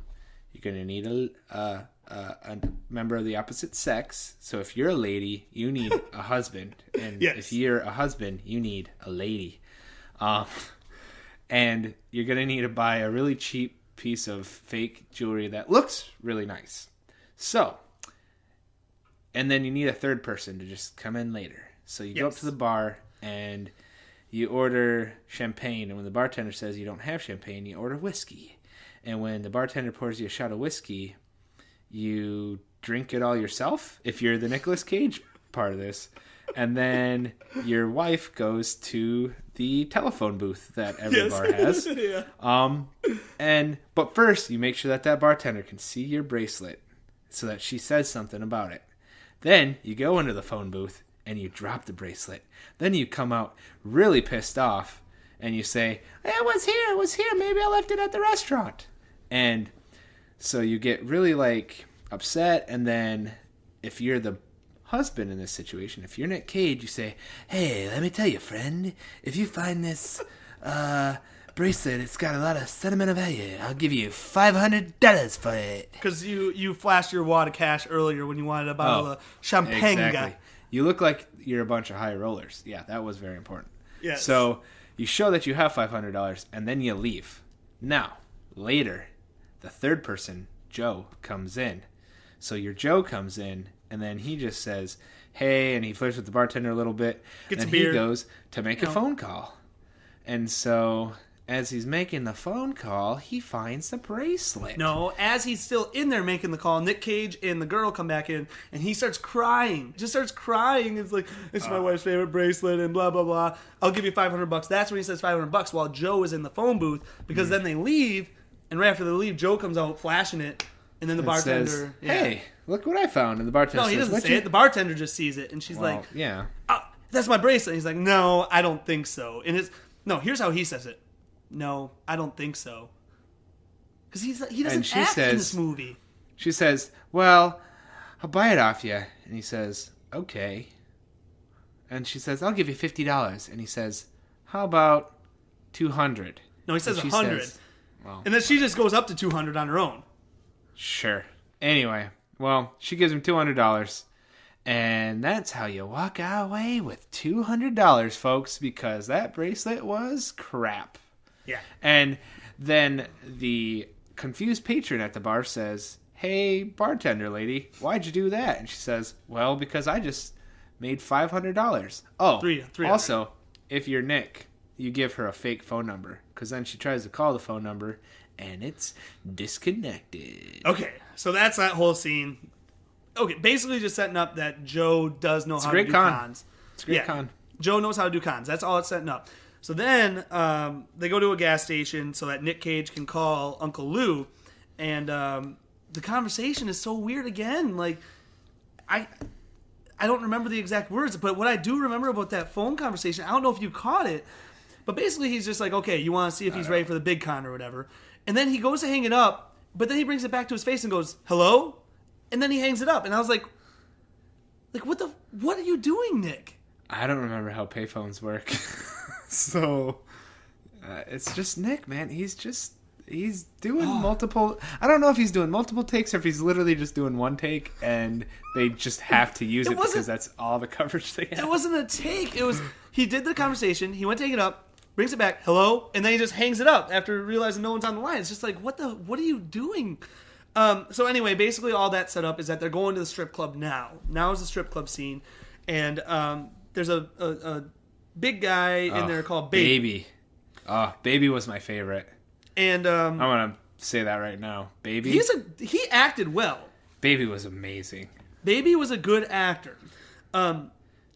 going to need a member of the opposite sex. So if you're a lady, you need a husband. And if you're a husband, you need a lady. And you're going to need to buy a really cheap piece of fake jewelry that looks really nice. So, and then you need a third person to just come in later. So you go up to the bar and you order champagne. And when the bartender says you don't have champagne, you order whiskey. And when the bartender pours you a shot of whiskey, you drink it all yourself if you're the Nicolas Cage part of this. And then your wife goes to the telephone booth that every bar has. Yeah. But first, you make sure that bartender can see your bracelet so that she says something about it. Then you go into the phone booth and you drop the bracelet. Then you come out really pissed off and you say, "It was here. Maybe I left it at the restaurant." And so you get really like upset. And then if you're the husband in this situation, if you're Nic Cage, you say, "Hey, let me tell you, friend, if you find this bracelet, it's got a lot of sentimental value. I'll give you $500 for it." Because you flashed your wad of cash earlier when you wanted a bottle of champagne. Exactly. You look like you're a bunch of high rollers. Yeah, that was very important. Yes. So you show that you have $500 and then you leave. Now, later, the third person, Joe, comes in. So your Joe comes in and then he just says, "Hey," and he flirts with the bartender a little bit. Gets and a beer. He goes to make a phone call. And so as he's making the phone call, he finds the bracelet. No, as he's still in there making the call, Nic Cage and the girl come back in, and he starts crying. Just starts crying. It's like, "It's my wife's favorite bracelet," and blah, blah, blah. "I'll give you $500. That's when he says $500 while Joe is in the phone booth, because then they leave, and right after they leave, Joe comes out flashing it, and then the bartender says, "Hey, look what I found." And the bartender No, he says, doesn't say it. The bartender just sees it, and she's like, yeah. "Oh, that's my bracelet." And he's like, "No, I don't think so." And here's how he says it. "No, I don't think so." Because he doesn't act in this movie. She says, "Well, I'll buy it off you." And he says, "Okay." And she says, "I'll give you $50." And he says, "How about 200?" No, he says And she 100. says, well, And then she just goes up to 200 on her own. sure. Anyway, well, she gives him $200. And that's how you walk away with $200, folks, because that bracelet was crap. Yeah. And then the confused patron at the bar says, "Hey, bartender lady, why'd you do that?" And she says, "Well, because I just made $500. Oh, 300. Also, if you're Nick, you give her a fake phone number, because then she tries to call the phone number, and it's disconnected. Okay, so that's that whole scene. Okay, basically just setting up that Joe does know how to do cons. It's a great con. Joe knows how to do cons. That's all it's setting up. So then they go to a gas station so that Nic Cage can call Uncle Lou, and the conversation is so weird again. Like, I don't remember the exact words, but what I do remember about that phone conversation, I don't know if you caught it, but basically he's just like, "Okay, you want to see if he's ready for the big con or whatever," and then he goes to hang it up, but then he brings it back to his face and goes, "Hello?" And then he hangs it up, and I was like, what are you doing, Nick? I don't remember how payphones work. So, it's just Nick, man. He's doing multiple... I don't know if he's doing multiple takes or if he's literally just doing one take, and they just have to use it because that's all the coverage they have. It wasn't a take. It was... He did the conversation, he went to hang it up, brings it back, "Hello?" And then he just hangs it up after realizing no one's on the line. It's just like, what are you doing? So anyway, basically all that set up is that they're going to the strip club now. Now is the strip club scene. And there's a big guy in there called Baby. Oh, Baby was my favorite. And I want to say that right now. Baby. He acted well. Baby was amazing. Baby was a good actor.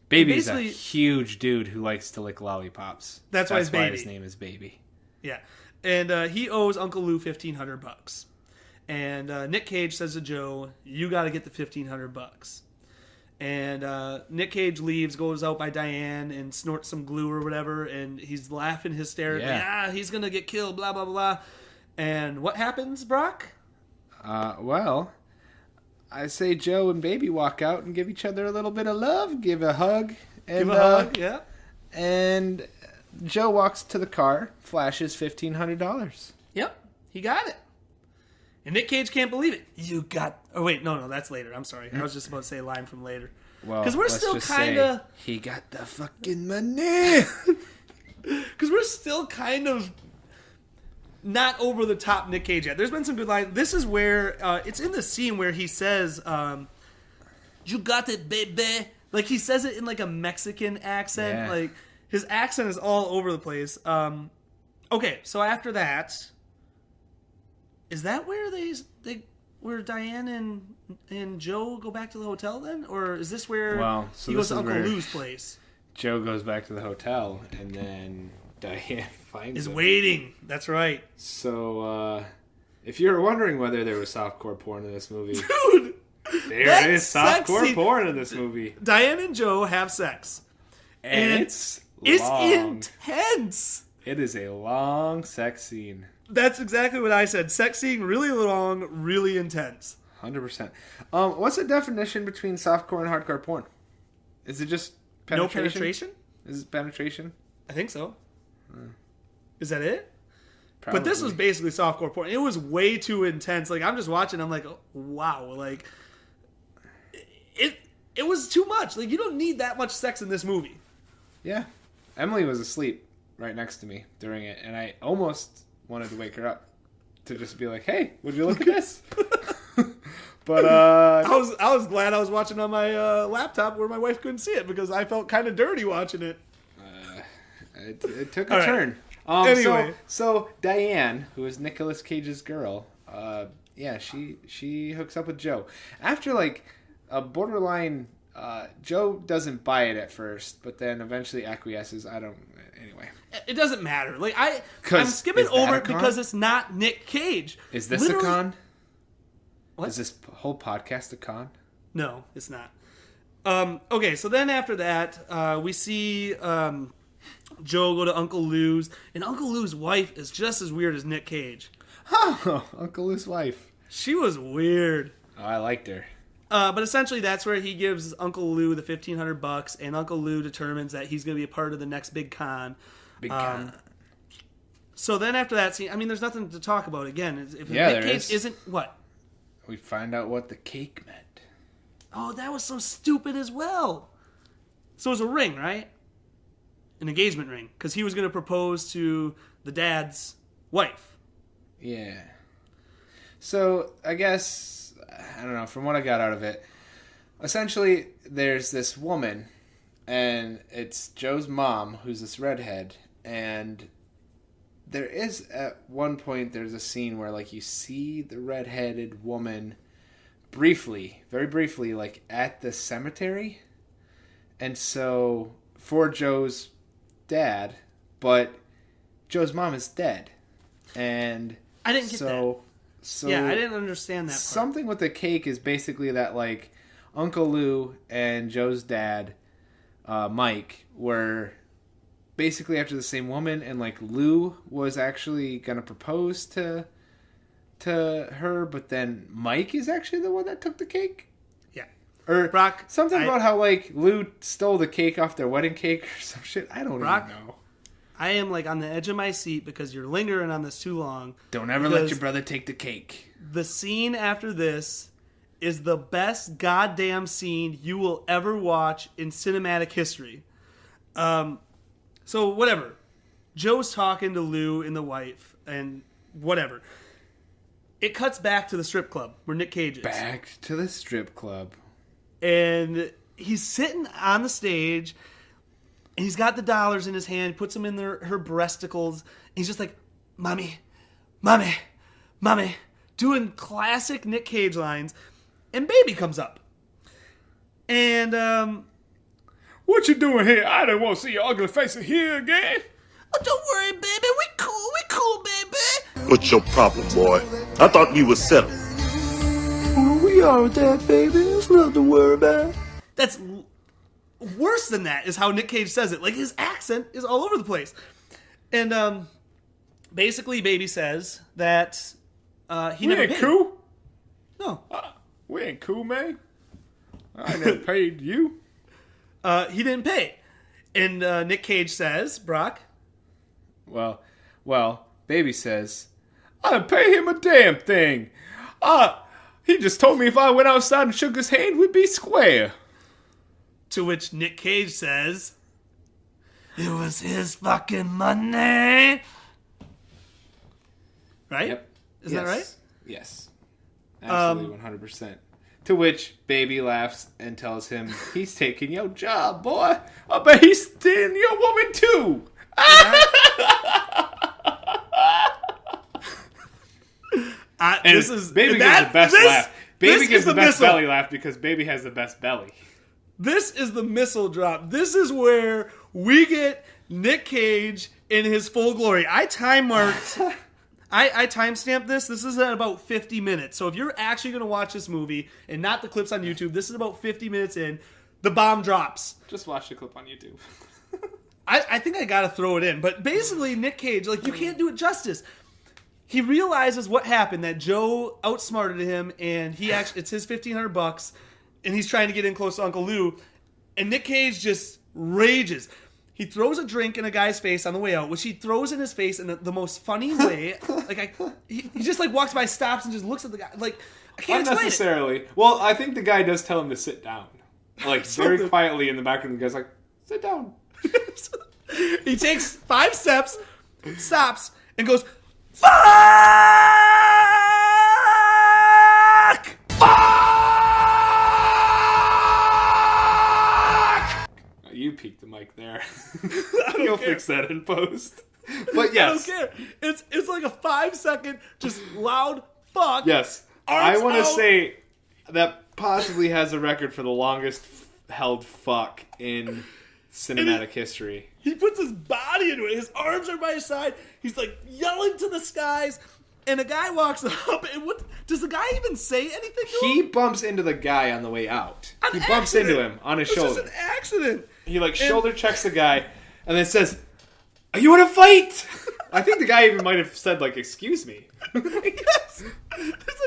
Baby's a huge dude who likes to lick lollipops. That's why his name is Baby. Yeah. And he owes Uncle Lou $1,500. And Nic Cage says to Joe, "You got to get the $1,500. And Nic Cage leaves, goes out by Diane, and snorts some glue or whatever, and he's laughing hysterically. Yeah. He's going to get killed, blah, blah, blah. And what happens, Brock? Well, I say Joe and Baby walk out and give each other a little bit of love, give a hug. And, Yeah. And Joe walks to the car, flashes $1,500. Yep, he got it. And Nic Cage can't believe it. You got... Oh, wait, no, that's later. I'm sorry. I was just about to say a line from later. Well, because we're still kind of... He got the fucking money. Because we're still kind of not over the top Nic Cage yet. There's been some good lines. This is where... it's in the scene where he says, "You got it, baby." Like, he says it in, like, a Mexican accent. Yeah. Like, his accent is all over the place. Okay, so after that... Is that where they where Diane and Joe go back to the hotel then? Or is this where he goes to Uncle Lou's place? Joe goes back to the hotel, and then Diane finds him. Waiting. That's right. So, if you're wondering whether there was softcore porn in this movie... Dude! There is softcore porn in this movie. Diane and Joe have sex. And it's intense. It is a long sex scene. That's exactly what I said. Sex scene, really long, really intense. 100%. What's the definition between softcore and hardcore porn? Is it just penetration? No penetration? Is it penetration? I think so. Is that it? Probably. But this was basically softcore porn. It was way too intense. Like, I'm just watching, I'm like, oh, wow. Like, it was too much. Like, you don't need that much sex in this movie. Yeah. Emily was asleep right next to me during it, and I almost wanted to wake her up to just be like, hey, would you look at this? But I was glad I was watching on my laptop where my wife couldn't see it, because I felt kind of dirty watching it. It took a turn. Anyway. So Diane, who is Nicolas Cage's girl, she hooks up with Joe. After like a borderline, Joe doesn't buy it at first, but then eventually acquiesces. Anyway. It doesn't matter. Like I'm skipping over it because it's not Nic Cage. Is this a con? What? Is this whole podcast a con? No, it's not. Okay, so then after that, we see Joe go to Uncle Lou's, and Uncle Lou's wife is just as weird as Nic Cage. Oh, Uncle Lou's wife. She was weird. Oh, I liked her. But essentially, that's where he gives Uncle Lou the $1,500, and Uncle Lou determines that he's going to be a part of the next big con. Big con. So then after that scene, I mean, there's nothing to talk about. Again, if Nic Cage isn't what? We find out what the cake meant. Oh, that was so stupid as well. So it was a ring, right? An engagement ring, because he was going to propose to the dad's wife. Yeah. So I guess, I don't know, from what I got out of it, essentially there's this woman, and it's Joe's mom, who's this redhead, and there is at one point there's a scene where like you see the redheaded woman briefly, very briefly, like at the cemetery, and so for Joe's dad, but Joe's mom is dead, and I didn't get that. So yeah, I didn't understand that part. Something with the cake is basically that like Uncle Lou and Joe's dad, Mike, were basically after the same woman, and like Lou was actually gonna propose to her, but then Mike is actually the one that took the cake. Yeah. Or Brock, something about how like Lou stole the cake off their wedding cake or some shit. I don't even know. I am like on the edge of my seat because you're lingering on this too long. Don't ever let your brother take the cake. The scene after this is the best goddamn scene you will ever watch in cinematic history. So whatever. Joe's talking to Lou and the wife and whatever. It cuts back to the strip club where Nic Cage is. Back to the strip club. And he's sitting on the stage, and he's got the dollars in his hand, puts them in her breasticles, and he's just like, Mommy, Mommy, Mommy, doing classic Nic Cage lines, and Baby comes up. And, what you doing here? I don't want to see your ugly face here again. Oh, don't worry, baby, we cool, baby. What's your problem, boy? I thought you were settled. We are with that, baby. There's nothing to worry about. That's worse than that, is how Nic Cage says it. Like, his accent is all over the place. And, basically, Baby says that, he never paid. Cool? No. We ain't cool, man. I never paid you. He didn't pay. And, Nic Cage says, Brock. Well, Baby says, I didn't pay him a damn thing. He just told me if I went outside and shook his hand, we'd be square. To which Nic Cage says, it was his fucking money. Right? Yep. Isn't that right? Yes. Absolutely, 100%. To which Baby laughs and tells him, he's taking your job, boy. I bet he's stealing your woman, too. And this is Baby gives the best laugh. Baby gives the best belly laugh because Baby has the best belly. This is the missile drop. This is where we get Nic Cage in his full glory. I timestamped this. This is at about 50 minutes. So if you're actually going to watch this movie and not the clips on YouTube, this is about 50 minutes in. The bomb drops. Just watch the clip on YouTube. I think I got to throw it in. But basically, Nic Cage, like, you can't do it justice. He realizes what happened, that Joe outsmarted him, and it's his $1,500, and he's trying to get in close to Uncle Lou. And Nic Cage just rages. He throws a drink in a guy's face on the way out, which he throws in his face in the most funny way. He just like walks by, stops, and just looks at the guy. Like, I can't explain it. Unnecessarily. Well, I think the guy does tell him to sit down. Like, very quietly in the background, the guy's like, sit down. He takes 5 steps, stops, and goes, fuck! You peeked the mic there. You'll fix that in post. But yes. I don't care. It's like a 5-second, just loud fuck. Yes. Arms I want to out. say that possibly has a record for the longest held fuck in cinematic history. He puts his body into it. His arms are by his side. He's like yelling to the skies. And a guy walks up. And what does the guy even say anything to him? He bumps into the guy on the way out. An He bumps accident. into him on his shoulder. It's just an accident. He shoulder checks the guy and then says, "Are you in a fight?" I think the guy even might have said "Excuse me," Yes. It's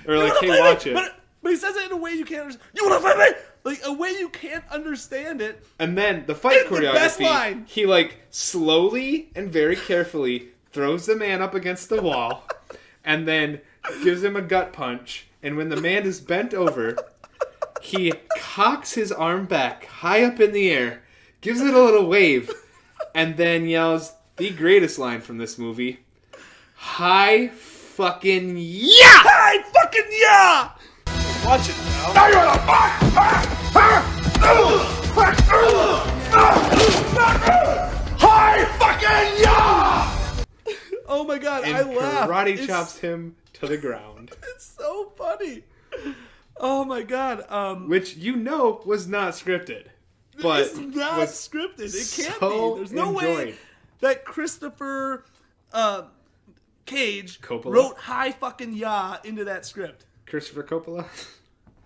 or "You wanna "Hey, fight watch me?" it." But he says it in a way you can't understand. You want to fight me? Like a way you can't understand it. And then the fight It's the best line. choreography, he slowly and very carefully throws the man up against the wall and then gives him a gut punch. And when the man is bent over, he cocks his arm back high up in the air, gives it a little wave, and then yells the greatest line from this movie: "Hi fucking yeah!" Hi fucking yeah! Watch it now. Now you're the Hi fucking yeah! Oh my god, And I laughed. karate chops him to the ground. It's so funny. Oh my god. Which was not scripted. But It's not was scripted. It can't so be. There's no way enjoyed. that Christopher Cage Coppola? wrote "Hi fucking ya" into that script. Christopher Coppola.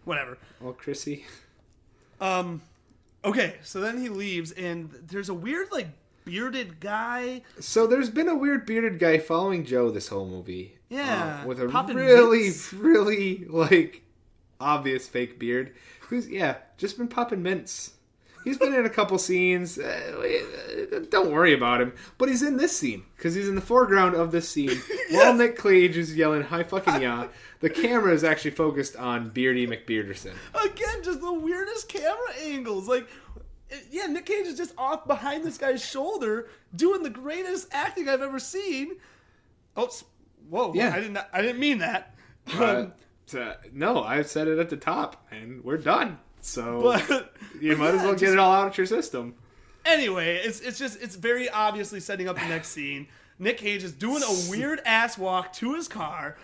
Whatever. All Chrissy. Okay, so then he leaves, and there's a weird bearded guy. So there's been a weird bearded guy following Joe this whole movie. Yeah, With a popping really, mints. really, obvious fake beard. Who's, just been popping mints. He's been in a couple scenes. Don't worry about him. But he's in this scene, because he's in the foreground of this scene. While Nic Cage is yelling, "Hi fucking yeah," the camera is actually focused on Beardy McBearderson. Again, just the weirdest camera angles. Nic Cage is just off behind this guy's shoulder, doing the greatest acting I've ever seen. Oh, whoa! Yeah. I didn't mean that. No, I said it at the top, and we're done. So But you might as well get it all out of your system. anyway, it's very obviously setting up the next scene. Nic Cage is doing a weird ass walk to his car.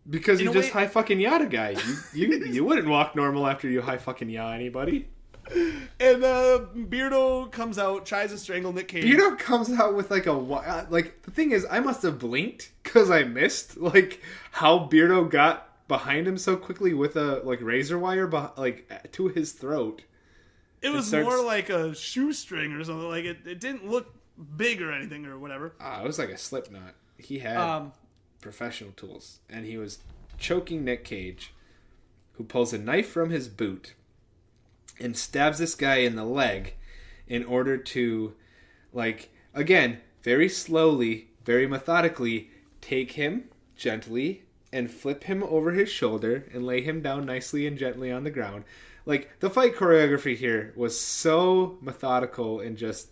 Because In you a just way- high fucking yada guy. You wouldn't walk normal after you high fucking yaw anybody. And Beardo comes out, tries to strangle Nic Cage. Beardo comes out with the thing is, I must have blinked because I missed how Beardo got behind him so quickly with a razor wire to his throat. It was more like a shoestring or something. It didn't look big or anything or whatever. It was like a slip knot. He had professional tools, and he was choking Nic Cage, who pulls a knife from his boot and stabs this guy in the leg in order to, again, very slowly, very methodically, take him gently and flip him over his shoulder and lay him down nicely and gently on the ground. The fight choreography here was so methodical and just,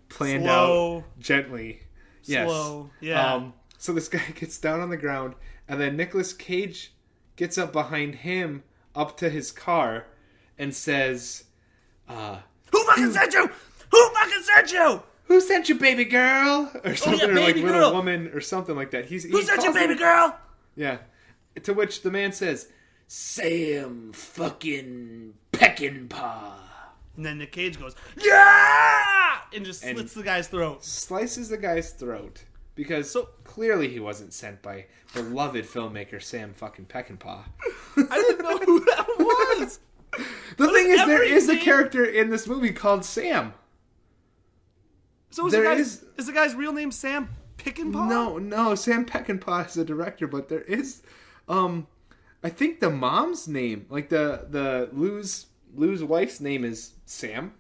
planned Slow. out gently. Yes. Slow, yeah. So this guy gets down on the ground, and then Nicolas Cage gets up behind him up to his car and says, Who fucking sent you? Who fucking sent you? "Who sent you, baby girl?" Or something, baby little girl. woman, or something like that. Who sent you, baby girl? Yeah. To which the man says, Sam fucking Peckinpah. And then Nic Cage goes, yeah! And just slits the guy's throat. Slices the guy's throat. Because clearly he wasn't sent by beloved filmmaker Sam fucking Peckinpah. I didn't know who that was. The thing is, there is a character in this movie called Sam. So is the guy's real name Sam Peckinpah? No, Sam Peckinpah is the director, but there is, I think the mom's name, like the Lou's wife's name is Sam,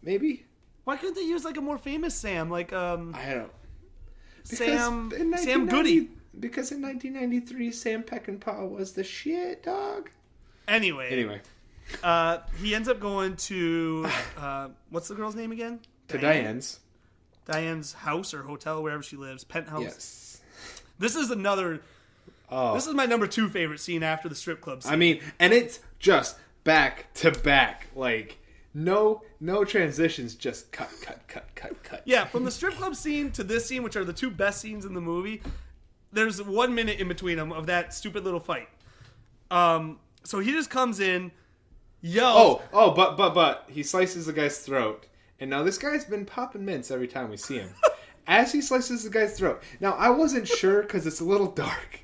maybe? Why couldn't they use like a more famous Sam, like I don't. Sam Goody? Because in 1993, Sam Peckinpah was the shit, dog. Anyway. He ends up going to what's the girl's name again? To Diane's house or hotel, wherever she lives, penthouse. Yes. This is another. Oh. This is my number 2 favorite scene after the strip club scene. I mean, and it's just back to back, like no transitions, just cut. Yeah, from the strip club scene to this scene, which are the 2 best scenes in the movie, there's 1 minute in between them of that stupid little fight. So he just comes in, yells. But he slices the guy's throat. And now this guy's been popping mints every time we see him. As he slices the guy's throat. Now, I wasn't sure because it's a little dark.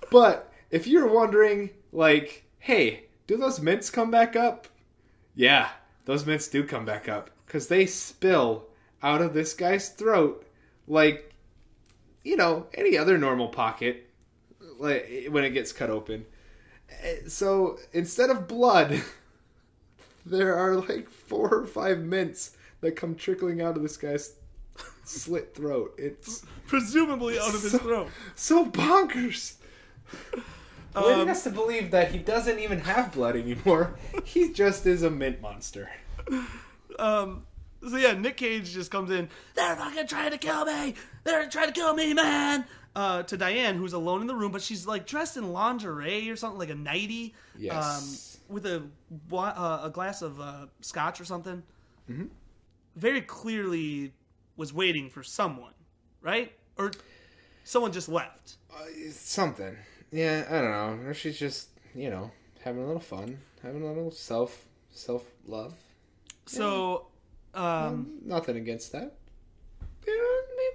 But if you're wondering, like, hey, do those mints come back up? Yeah, those mints do come back up. Because they spill out of this guy's throat like, any other normal pocket, like when it gets cut open. So instead of blood, there are like 4 or 5 mints that come trickling out of this guy's slit throat. It's presumably out of his throat. So bonkers. Leading us to believe that he doesn't even have blood anymore. He just is a mint monster. So yeah, Nic Cage just comes in. They're fucking trying to kill me. They're trying to kill me, man. To Diane, who's alone in the room, but she's like dressed in lingerie or something, like a nightie. Yes. With a glass of scotch or something. Mm-hmm. Very clearly was waiting for someone, right? Or someone just left. Something. Yeah, I don't know. Or she's just, having a little fun, having a little self-love. So, nothing against that.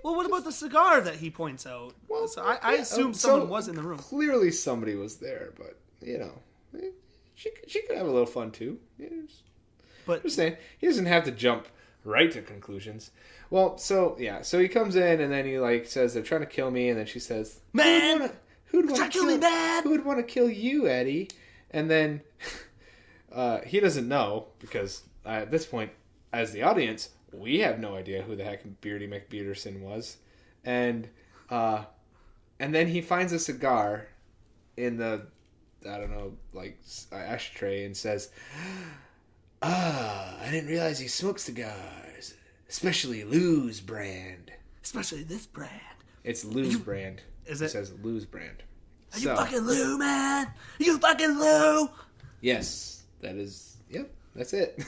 Well, what about the cigar that he points out? Well, so I assume someone was in the room. Clearly somebody was there, but, she could have a little fun too. But just saying, he doesn't have to jump right to conclusions. Well, so he comes in and then he says they're trying to kill me, and then she says, "Man, who'd want to kill me, man? Who would want to kill you, Eddie?" And then he doesn't know because at this point, as the audience, we have no idea who the heck Beardy McBeaterson was, and then he finds a cigar in the ashtray and says, I didn't realize he smoked cigars. Especially Lou's brand. Especially this brand. It's Lou's brand. Is it? It says Lou's brand. Are you fucking Lou, man? Are you fucking Lou? Yes. That is... Yep. That's it.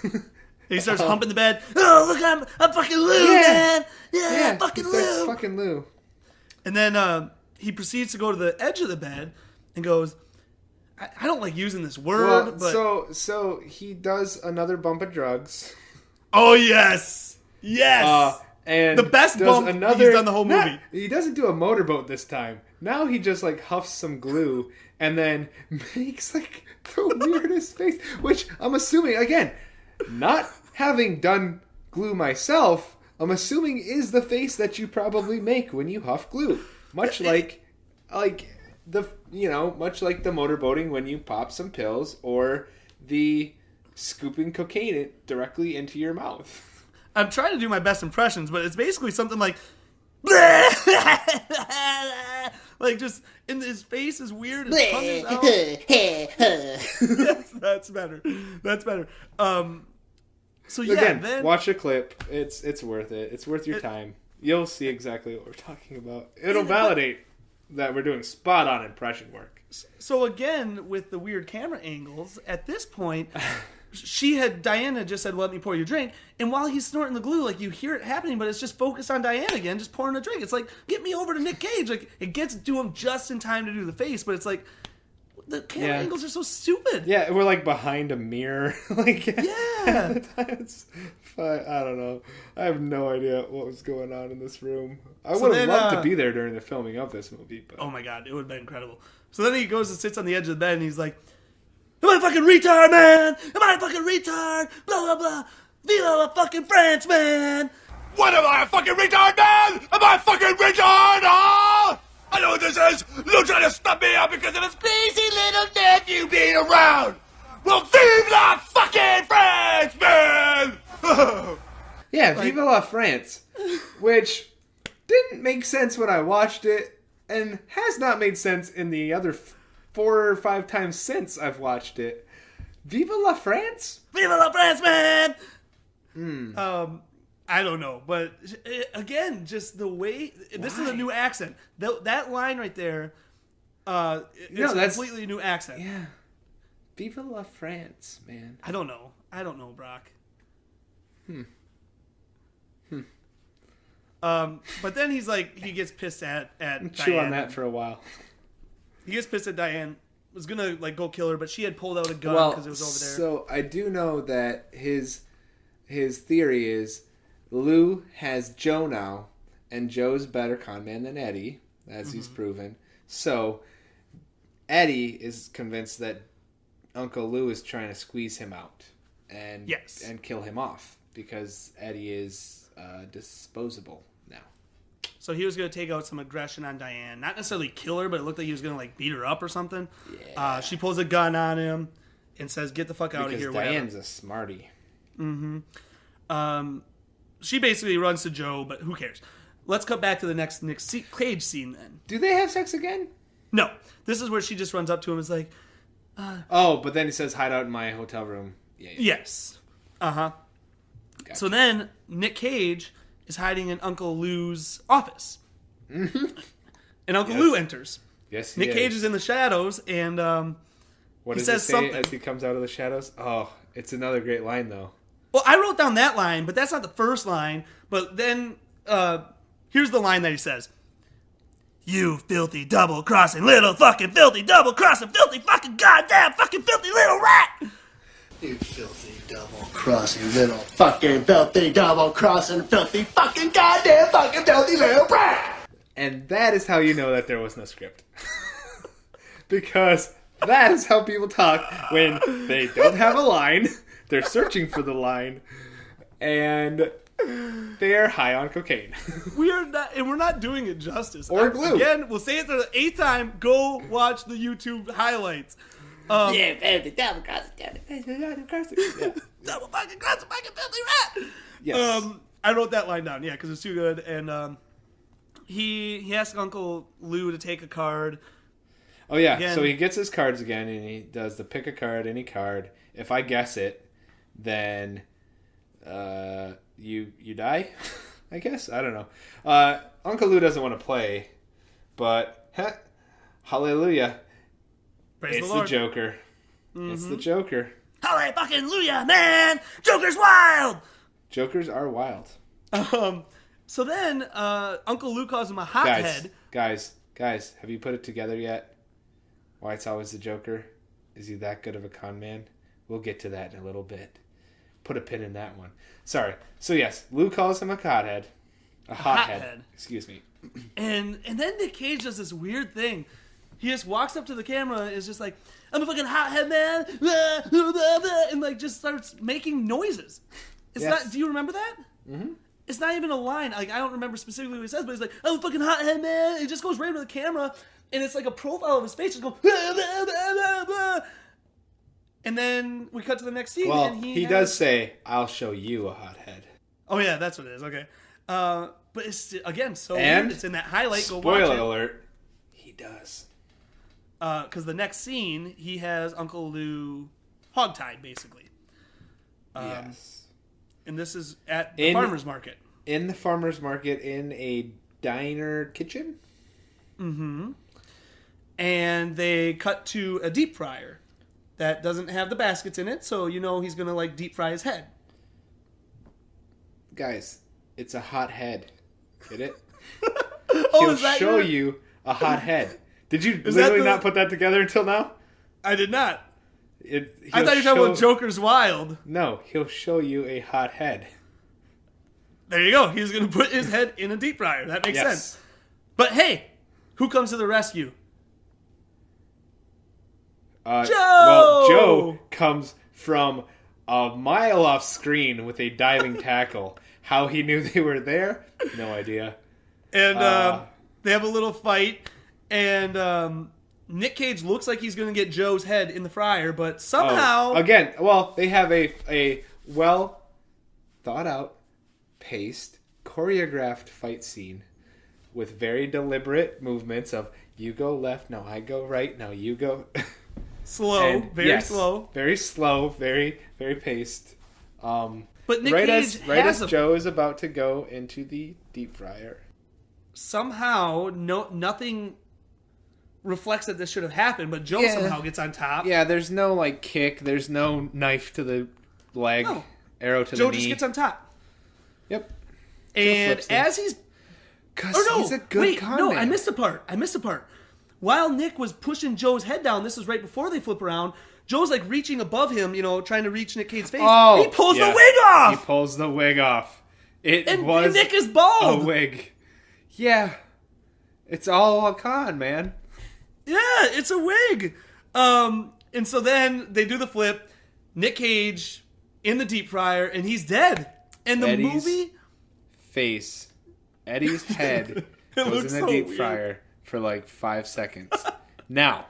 He starts humping the bed. Oh, look, I'm fucking Lou, man. Yeah, fucking Lou. Fucking Lou. And then he proceeds to go to the edge of the bed and goes... I don't like using this word, but... So he does another bump of drugs. Oh, yes! Yes! And the best bump he's done the whole movie. He doesn't do a motorboat this time. Now he just, huffs some glue and then makes, the weirdest face. Which, I'm assuming, again, not having done glue myself, I'm assuming is the face that you probably make when you huff glue. Much like the motorboating when you pop some pills or the scooping cocaine directly into your mouth. I'm trying to do my best impressions, but it's basically something like just in his face is weird. His tongue is out. Yes, that's better. So yeah, again, then watch a clip. It's worth it. It's worth your time. You'll see exactly what we're talking about. It'll validate that we're doing spot on impression work. So again, with the weird camera angles, at this point, Diana just said, "Let me pour you a drink," and while he's snorting the glue, you hear it happening, but it's just focused on Diane again, just pouring a drink. It's like, get me over to Nic Cage. It gets to him just in time to do the face, but it's like, The camera angles are so stupid. Yeah, we're like behind a mirror. Like, Yeah. I don't know. I have no idea what was going on in this room. I would have loved to be there during the filming of this movie. But oh my god, it would have been incredible. So then he goes and sits on the edge of the bed and he's like, am I a fucking retard, man? Am I a fucking retard? Blah, blah, blah. Viva la fucking France, man. What am I, a fucking retard, man? Am I a fucking retard, huh? I know what this is. You're trying to stop me out because of his crazy little nephew being around. Well, vive la fucking France, man! yeah, Viva la France, which didn't make sense when I watched it, and has not made sense in the other 4 or 5 times since I've watched it. Viva la France? Viva la France, man! I don't know, but again, just the way this is a new accent. That line right there, it's a completely new accent. Yeah, Viva la France, man. I don't know, Brock. But then he's like, he gets pissed at Diane. Chew on that for a while. He gets pissed at Diane. Was gonna like go kill her, but she had pulled out a gun because it was over there. So I do know that his theory is Lou has Joe now, and Joe's better con man than Eddie, as he's proven. So Eddie is convinced that Uncle Lou is trying to squeeze him out and kill him off because Eddie is disposable now. So he was going to take out some aggression on Diane. Not necessarily kill her, but it looked like he was going to like beat her up or something. Yeah. She pulls a gun on him and says, get the fuck out of here. Diane's a smarty. She basically runs to Joe, but who cares? Let's cut back to the next Nic Cage scene then. Do they have sex again? No. This is where she just runs up to him and is like... but then he says, hide out in my hotel room. Yeah. Yes. Uh-huh. Gotcha. So then Nic Cage is hiding in Uncle Lou's office. And Uncle Lou enters. Yes, Nic Cage is in the shadows, and what he does says it say something as he comes out of the shadows? Oh, it's another great line, though. Well, I wrote down that line, but that's not the first line. But then, here's the line that he says. You filthy double-crossing little fucking filthy double-crossing filthy fucking goddamn fucking filthy little rat! You filthy double-crossing little fucking filthy double-crossing filthy fucking goddamn fucking filthy little rat! And that is how you know that there was no script. Because that is how people talk when they don't have a line, they're searching for the line, and they're high on cocaine. We're not doing it justice. Or glue. Again, we'll say it for the 8th time. Go watch the YouTube highlights. Double fucking crossing fucking filthy rat. Yes. I wrote that line down, because it's too good. And he asked Uncle Lou to take a card. Oh yeah, again. So he gets his cards again, and he does the pick a card, any card. If I guess it, then you die. I guess, I don't know. Uncle Lou doesn't want to play, but hallelujah, Praise it's the Lord. Joker. It's the Joker. Hallelujah, man! Joker's wild. Jokers are wild. So then Uncle Lou calls him a hothead. Guys, have you put it together yet? Why it's always the Joker? Is he that good of a con man? We'll get to that in a little bit. Put a pin in that one. Sorry. So yes, Lou calls him a hothead. A hothead. Excuse me. And then Nic Cage does this weird thing. He just walks up to the camera and is just like, I'm a fucking hothead, man. And like just starts making noises. It's not. Do you remember that? Mm-hmm. It's not even a line. Like I don't remember specifically what he says, but he's like, I'm a fucking hothead, man. It just goes right to the camera, and it's like a profile of his face, just going. And then we cut to the next scene. Well, and he does say, "I'll show you a hothead." Oh yeah, that's what it is. Okay, but it's again so weird. It's in that highlight. Go watch it. Spoiler alert. He does. Because the next scene, he has Uncle Lou hogtied, basically. Yes. And this is at the farmer's market. In the farmer's market, in a diner kitchen? Mm-hmm. And they cut to a deep fryer that doesn't have the baskets in it, so you know he's going to, like, deep fry his head. Guys, it's a hot head. Get it? Oh, He'll is that show you a hot head. Did you literally not put that together until now? I did not. He'll I thought you were talking about Joker's Wild. No, he'll show you a hot head. There you go. He's going to put his head in a deep fryer. That makes sense. But hey, who comes to the rescue? Joe! Well, Joe comes from a mile off screen with a diving tackle. How he knew they were there? No idea. And they have a little fight, and Nic Cage looks like he's going to get Joe's head in the fryer, but somehow... They have a well thought out, paced, choreographed fight scene with very deliberate movements of you go left, now I go right, now you go... Slow, very slow. Very slow, very, very paced. But Nic Cage as Joe is about to go into the deep fryer. Somehow, nothing reflects that this should have happened, but Joe somehow gets on top. Yeah, there's no like kick, there's no knife to the leg, arrow to Joe the knee. just gets on top. Yep. And as he's... he's a good con man. I missed a part. While Nick was pushing Joe's head down, this was right before they flip around, Joe's like reaching above him, trying to reach Nic Cage's face. Oh, he pulls the wig off! He pulls the wig off. And Nick is bald! A wig. Yeah. It's all a con, man. Yeah, it's a wig. And so then they do the flip. Nic Cage in the deep fryer, and he's dead. And the movie... Eddie's head goes in the deep fryer for like 5 seconds. Now,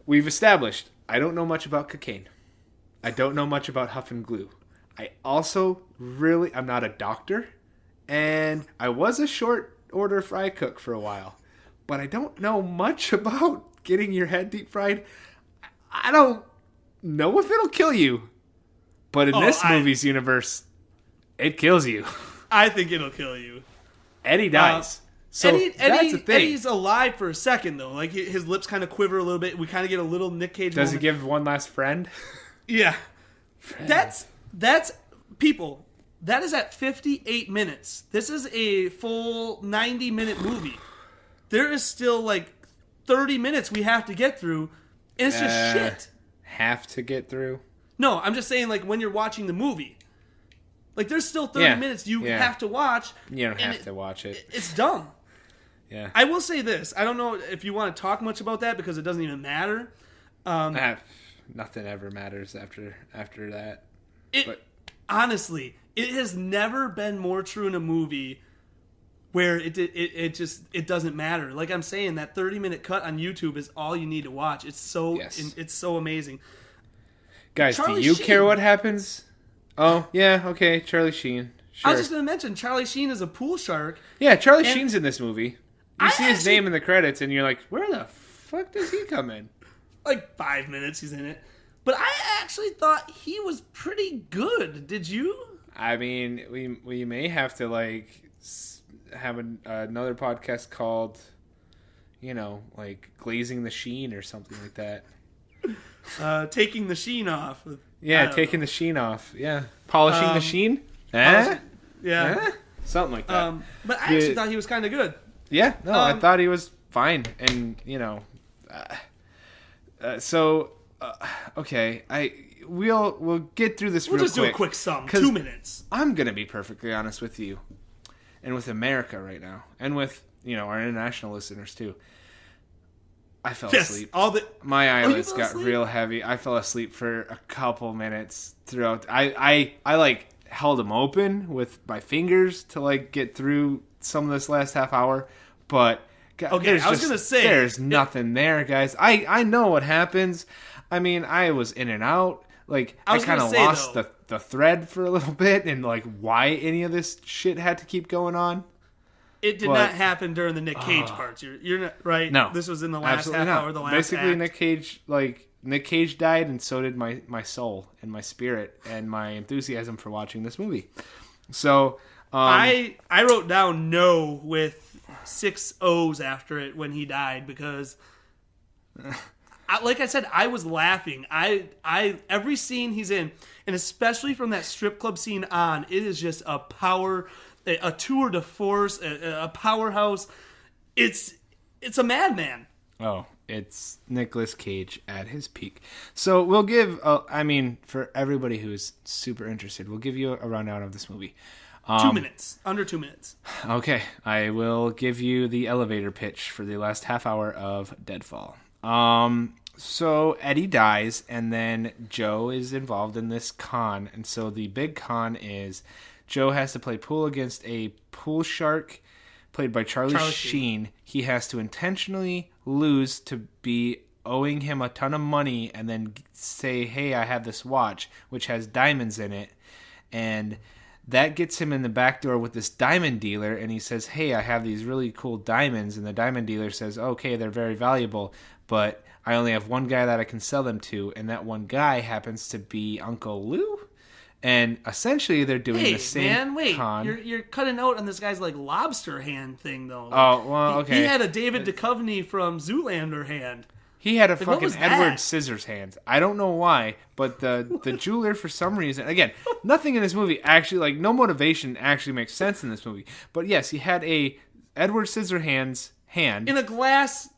we've established I don't know much about cocaine. I don't know much about huff and glue. I also I'm not a doctor, and I was a short order fry cook for a while, but I don't know much about getting your head deep fried. I don't know if it'll kill you, but in this movie's universe, it kills you. I think it'll kill you. Eddie dies. So that's the thing. Eddie's alive for a second, though. Like, his lips kind of quiver a little bit. We kind of get a little Nic Cage Does moment. he give one last friend? Yeah. That's people. That is at 58 minutes. This is a full 90-minute movie. There is still, like, 30 minutes we have to get through, and it's just shit. Have to get through? No, I'm just saying, like, when you're watching the movie. Like, there's still 30 minutes you have to watch. You don't have to watch it. It's dumb. Yeah. I will say this. I don't know if you want to talk much about that because it doesn't even matter. Nothing ever matters after that. Honestly, it has never been more true in a movie where it doesn't matter. Like I'm saying, that 30-minute cut on YouTube is all you need to watch. It's so it's so amazing. Guys, do you care what happens? Oh, yeah, okay, Charlie Sheen. Sure. I was just going to mention, Charlie Sheen is a pool shark. Yeah, Charlie Sheen's in this movie. You see his name in the credits, and you're like, where the fuck does he come in? Like 5 minutes he's in it. But I actually thought he was pretty good. Did you? I mean, we may have to, like, have another podcast called, like, Glazing the Sheen or something like that. Taking the sheen off. Yeah, taking the sheen off. Yeah. Polishing the sheen? Yeah. Something like that. But I actually thought he was kind of good. Yeah, no, I thought he was fine. And, okay, we'll get through this real quick. We'll just do a quick sum. 2 minutes. I'm going to be perfectly honest with you. And with America right now. And with, our international listeners, too. I fell asleep. My eyelids got real heavy. I fell asleep for a couple minutes throughout. I like held them open with my fingers to like get through some of this last half hour, but there's nothing there, guys. I know what happens. I mean, I was in and out. Like I kind of lost the thread for a little bit, and like why any of this shit had to keep going on. It did not happen during the Nic Cage parts. You're not right. No, this was in the last half hour. The last basically act. Nic Cage died, and so did my soul and my spirit and my enthusiasm for watching this movie. So I wrote down no with 6 O's after it when he died because, like I said, I was laughing. I every scene he's in, and especially from that strip club scene on, it is just a tour de force, a powerhouse. It's a madman. Oh, It's Nicolas Cage at his peak. So we'll give, for everybody who's super interested, we'll give you a rundown of this movie. 2 minutes. Under 2 minutes. Okay, I will give you the elevator pitch for the last half hour of Deadfall. So Eddie dies, and then Joe is involved in this con. And so the big con is Joe has to play pool against a pool shark played by Charlie Sheen. He has to intentionally lose to be owing him a ton of money and then say, hey, I have this watch, which has diamonds in it. And that gets him in the back door with this diamond dealer, and he says, hey, I have these really cool diamonds. And the diamond dealer says, okay, they're very valuable, but I only have one guy that I can sell them to, and that one guy happens to be Uncle Lou. And essentially, they're doing the same con. You're cutting out on this guy's like lobster hand thing, though. Oh, well, okay. He had a David Duchovny from Zoolander hand. He had a fucking Edward Scissors hand. I don't know why, but the jeweler, for some reason, again, nothing in this movie actually, like, no motivation actually makes sense in this movie. But yes, he had a Edward Scissorhands hand. In a glass,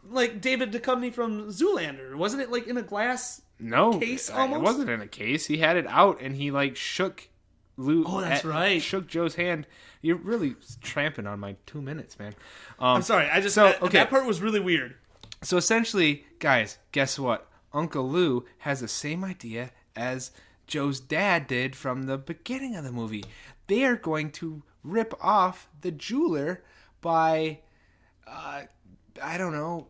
like David Duchovny from Zoolander. Wasn't it like in a glass case almost? It wasn't in a case. He had it out, and he, like, shook Lou. Oh, that's right. Shook Joe's hand. You're really tramping on my 2 minutes, man. I'm sorry. That part was really weird. So essentially, guys, guess what? Uncle Lou has the same idea as Joe's dad did from the beginning of the movie. They are going to rip off the jeweler by,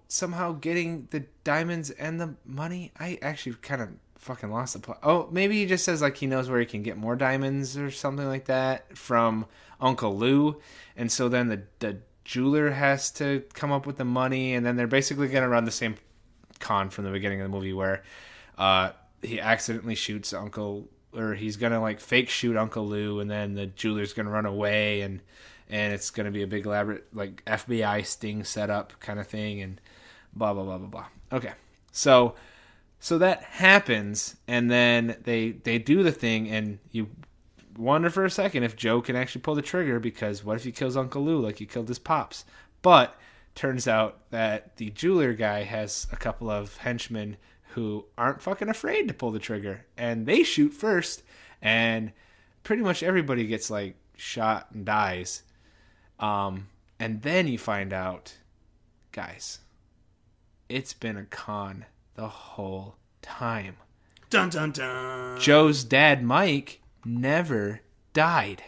somehow getting the diamonds and the money. I actually kind of fucking lost the plot. Oh, maybe he just says, like, he knows where he can get more diamonds or something like that from Uncle Lou. And so then the jeweler has to come up with the money, and then they're basically going to run the same con from the beginning of the movie where he accidentally shoots he's going to, like, fake shoot Uncle Lou, and then the jeweler's going to run away, and it's going to be a big elaborate, like, FBI sting setup kind of thing, and blah, blah, blah, blah, blah. Okay, so that happens, and then they do the thing, and you wonder for a second if Joe can actually pull the trigger, because what if he kills Uncle Lou like he killed his pops? But turns out that the jeweler guy has a couple of henchmen who aren't fucking afraid to pull the trigger, and they shoot first, and pretty much everybody gets, like, shot and dies. And then you find out, guys, it's been a con the whole time. Dun dun dun. Joe's dad, Mike, never died.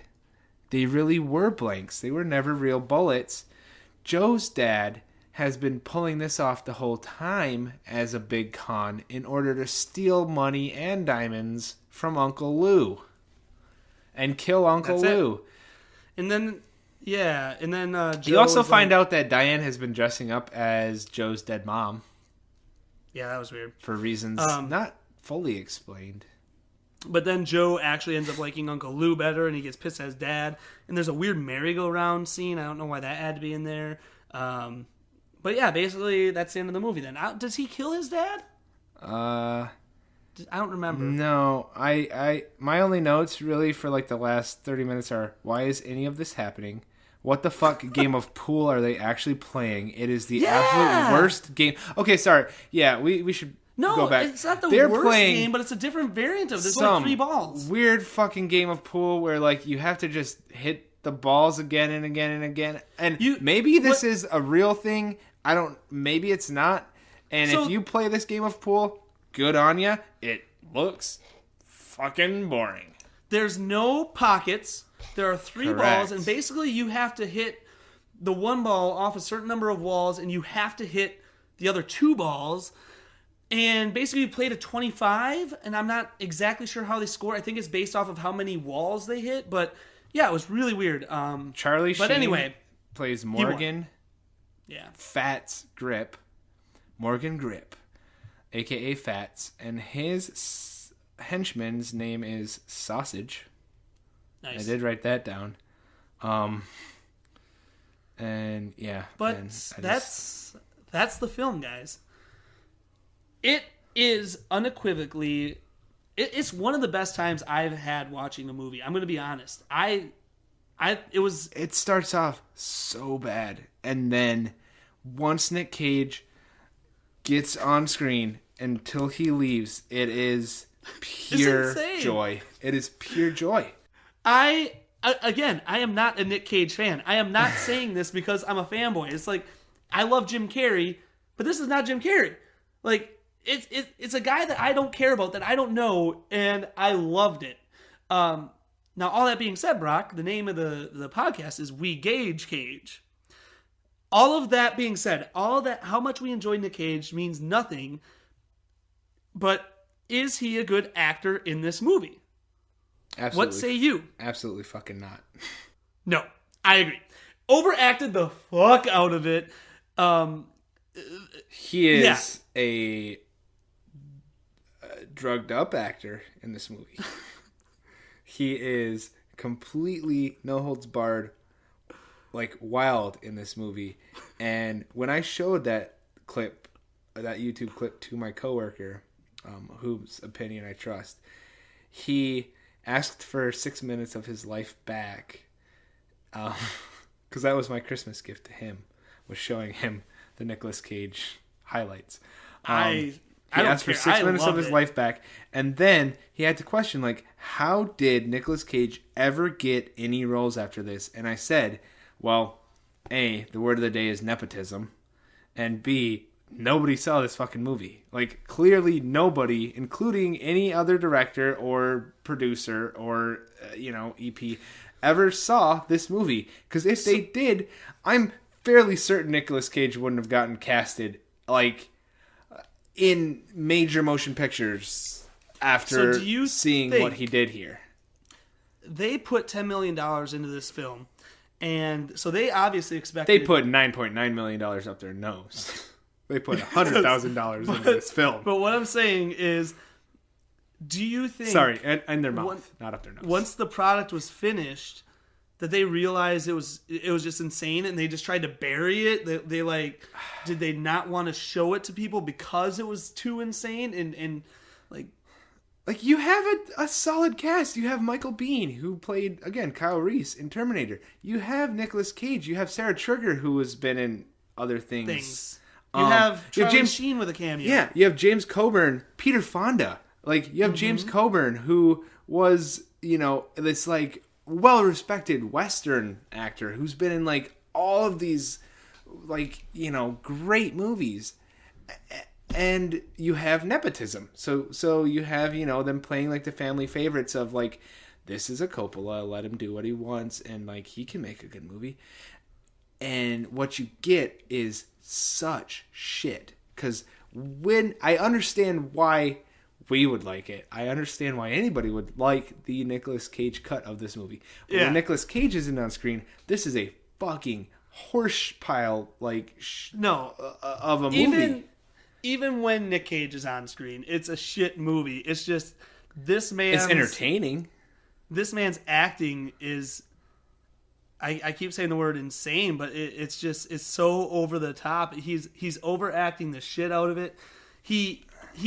They really were blanks. They were never real bullets. Joe's dad has been pulling this off the whole time as a big con in order to steal money and diamonds from Uncle Lou and kill Uncle Lou. And then Joe, you also find out that Diane has been dressing up as Joe's dead mom. Yeah, that was weird. For reasons not fully explained. But then Joe actually ends up liking Uncle Lou better, and he gets pissed at his dad. And there's a weird merry-go-round scene. I don't know why that had to be in there. But yeah, basically, that's the end of the movie then. Does he kill his dad? I don't remember. No, my only notes really for, like, the last 30 minutes are, why is any of this happening? What the fuck game of pool are they actually playing? It is the absolute worst game. Okay, sorry. Yeah, we should... No, go back. It's not the They're worst playing game, but it's a different variant of this. There's like 3 balls. Weird fucking game of pool where, like, you have to just hit the balls again and again and again. And maybe this is a real thing. Maybe it's not. And if you play this game of pool, good on ya. It looks fucking boring. There's no pockets. There are 3 balls, and basically you have to hit the one ball off a certain number of walls, and you have to hit the other 2 balls. And basically you play to 25, and I'm not exactly sure how they score. I think it's based off of how many walls they hit, but yeah, it was really weird. Charlie Sheen plays Morgan Fats Grip. Morgan Grip, a.k.a. Fats, and his henchman's name is Sausage. Nice. I did write that down. And yeah. But that's the film, guys. It is unequivocally, it's one of the best times I've had watching a movie. I'm going to be honest. It starts off so bad, and then once Nic Cage gets on screen until he leaves, it is pure insane. joy. It is pure joy. I am not a Nic Cage fan. I am not saying this because I'm a fanboy. It's like, I love Jim Carrey, but this is not Jim Carrey. Like, it's a guy that I don't care about, that I don't know, and I loved it. Now, all that being said, Brock, the name of the podcast is We Gauge Cage. All of that being said, all of that, how much we enjoy Nic Cage means nothing, but is he a good actor in this movie? Absolutely. What say you? Absolutely fucking not. No, I agree. Overacted the fuck out of it. He is a drugged up actor in this movie. He is completely no holds barred, like wild in this movie. And when I showed that clip, that YouTube clip to my coworker, whose opinion I trust, he asked for 6 minutes of his life back. Because that was my Christmas gift to him, was showing him the Nicolas Cage highlights. He asked for 6 minutes of his life back, and then he had to question, like, how did Nicolas Cage ever get any roles after this? And I said, well, A, the word of the day is nepotism, and B, nobody saw this fucking movie. Like, clearly nobody, including any other director or producer or, EP, ever saw this movie. Because if they did, I'm fairly certain Nicolas Cage wouldn't have gotten casted, like, in major motion pictures after seeing what he did here. They put $10 million into this film, and so they obviously expected... They put $9.9 million up their nose. They put $100,000 into this film. But what I'm saying is, do you think... Sorry, and their mouth, not up their nose. Once the product was finished, that they realized it was just insane, and they just tried to bury it? They like, did they not want to show it to people because it was too insane? And like you have a solid cast. You have Michael Biehn, who played, again, Kyle Reese in Terminator. You have Nicolas Cage. You have Sarah Trigger, who has been in other things. You have Charlie Sheen with a cameo. Yeah, you have James Coburn, Peter Fonda. Like, you have James Coburn, who was, this, like, well-respected Western actor who's been in, like, all of these, like, great movies. And you have nepotism. So you have, them playing, like, the family favorites of, like, this is a Coppola, let him do what he wants, and, like, he can make a good movie. And what you get is such shit. Because when I understand why we would like it, I understand why anybody would like the Nicolas Cage cut of this movie. But when Nicolas Cage isn't on screen, this is a fucking horse pile, like, of a movie. Even when Nic Cage is on screen, it's a shit movie. It's just this man's... It's entertaining. This man's acting is... I keep saying the word insane, but it's so over the top. He's overacting the shit out of it. He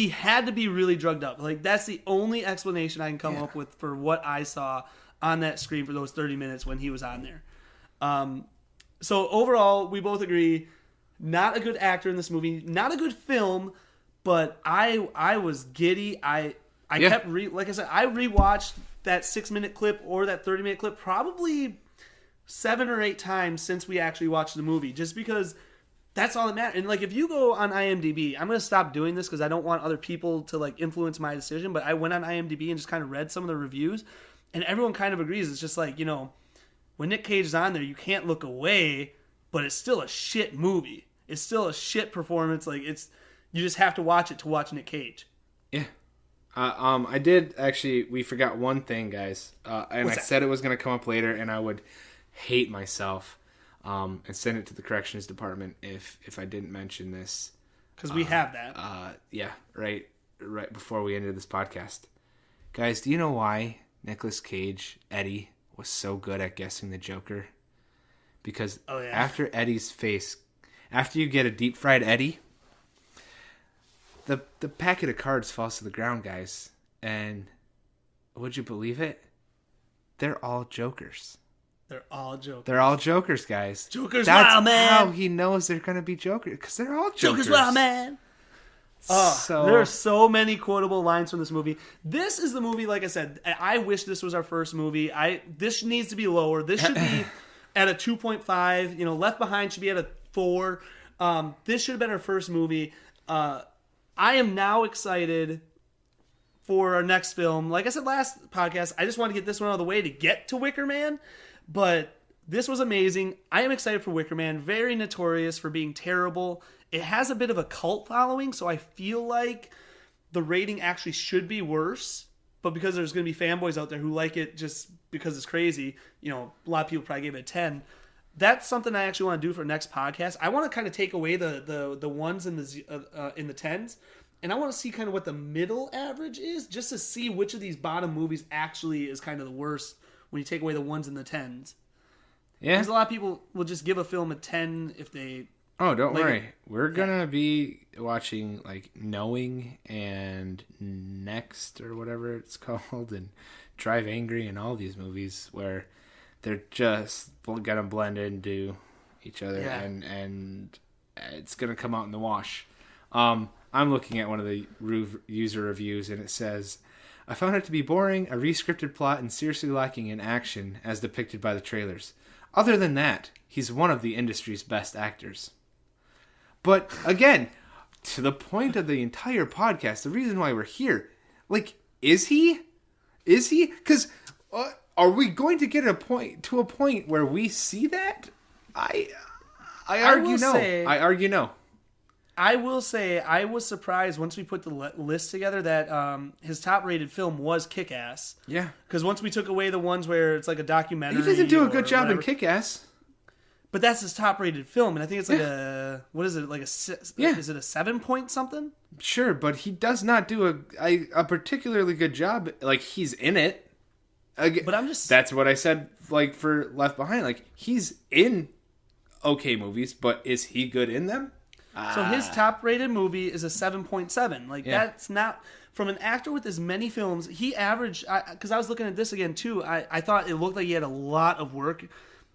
had to be really drugged up. Like, that's the only explanation I can come up with for what I saw on that screen for those 30 minutes when he was on there. So overall, we both agree, not a good actor in this movie, not a good film, but I was giddy. I kept like I said, I rewatched that 6-minute clip or that 30-minute clip probably 7 or 8 times since we actually watched the movie, just because that's all that matters. And, like, if you go on IMDb, I'm going to stop doing this because I don't want other people to, like, influence my decision, but I went on IMDb and just kind of read some of the reviews, and everyone kind of agrees. It's just like, when Nic Cage is on there, you can't look away, but it's still a shit movie. It's still a shit performance. Like, you just have to watch it to watch Nic Cage. Yeah. I did, actually, we forgot one thing, guys. And I said it was going to come up later, and I would hate myself and send it to the corrections department if I didn't mention this, because we have that. Right before we ended this podcast, guys. Do you know why Nicolas Cage, Eddie, was so good at guessing the Joker? Because after Eddie's face, after you get a deep fried Eddie, the packet of cards falls to the ground, guys, and would you believe it? They're all Jokers. They're all Jokers. They're all Jokers, guys. Jokers That's wild, man. how he knows they're going to be Jokers, because they're all Jokers. Jokers wild, man. There are so many quotable lines from this movie. This is the movie, like I said, I wish this was our first movie. This needs to be lower. This should be at a 2.5. Left Behind should be at a 4. This should have been our first movie. I am now excited for our next film. Like I said last podcast, I just want to get this one out of the way to get to Wicker Man. But this was amazing. I am excited for Wicker Man. Very notorious for being terrible. It has a bit of a cult following, so I feel like the rating actually should be worse. But because there's going to be fanboys out there who like it just because it's crazy, a lot of people probably gave it a 10. That's something I actually want to do for next podcast. I want to kind of take away the ones in the 10s, and I want to see kind of what the middle average is, just to see which of these bottom movies actually is kind of the worst when you take away the ones in the 10s. Yeah, because a lot of people will just give a film a 10 if they. Oh, don't worry. We're going to be watching, Knowing and Next, or whatever it's called, and Drive Angry, and all these movies where they're just going to blend into each other, and it's going to come out in the wash. I'm looking at one of the user reviews, and it says, I found it to be boring, a re-scripted plot, and seriously lacking in action, as depicted by the trailers. Other than that, he's one of the industry's best actors. But again, to the point of the entire podcast, the reason why we're here, is he? Is he? Because are we going to get to a point where we see that? I argue no. I argue no. I will say I was surprised once we put the list together that his top-rated film was Kick-Ass. Yeah. Because once we took away the ones where it's like a documentary. He doesn't do a good job in Kick-Ass. But that's his top-rated film, and I think it's like what is it, is it a 7 point something? Sure, but he does not do a particularly good job. He's in it. But I'm just... That's what I said, for Left Behind. He's in okay movies, but is he good in them? So his top-rated movie is a 7.7. That's not... From an actor with as many films, he averaged... Because I was looking at this again, too. I thought it looked like he had a lot of work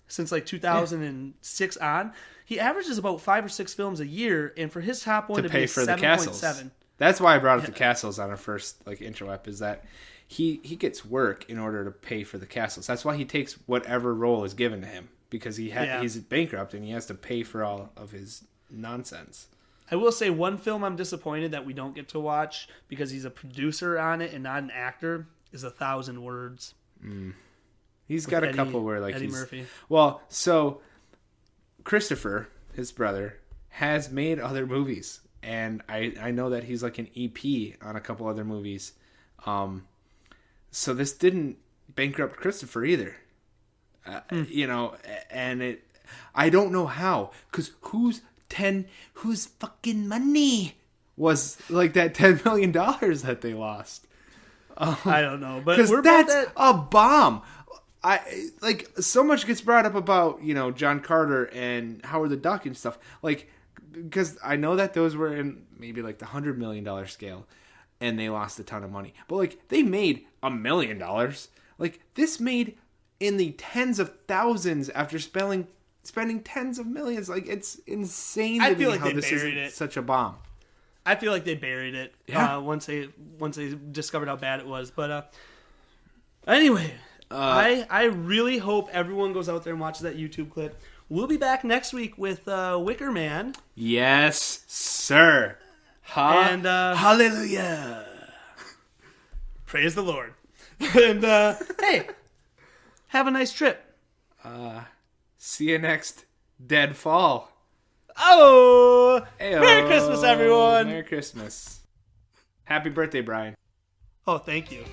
since 2006 on. He averages about 5 or 6 films a year, and for his top one to be 7.7. That's why I brought up the castles on our first intro ep, is that he gets work in order to pay for the castles. That's why he takes whatever role is given to him, because he's bankrupt and he has to pay for all of his nonsense. I will say one film I'm disappointed that we don't get to watch because he's a producer on it and not an actor is 1,000 Words. He's got a couple where Eddie Murphy. Well, so Christopher, his brother, has made other movies, and I know that he's an EP on a couple other movies. So this didn't bankrupt Christopher either. And I don't know how, because whose fucking money was that $10 million that they lost? I don't know, but that's a bomb. So much gets brought up about John Carter and Howard the Duck and stuff, because I know that those were in maybe the $100 million scale, and they lost a ton of money. But they made $1 million. This made in the tens of thousands after spending tens of millions. It's insane to me how this is such a bomb. I feel like they buried it once they discovered how bad it was. But anyway. I really hope everyone goes out there and watches that YouTube clip. We'll be back next week with Wicker Man. Yes, sir. And hallelujah. Praise the Lord. And hey, have a nice trip. See you next Deadfall. Oh! Ayo. Merry Christmas, everyone. Merry Christmas. Happy birthday, Brian. Oh, thank you.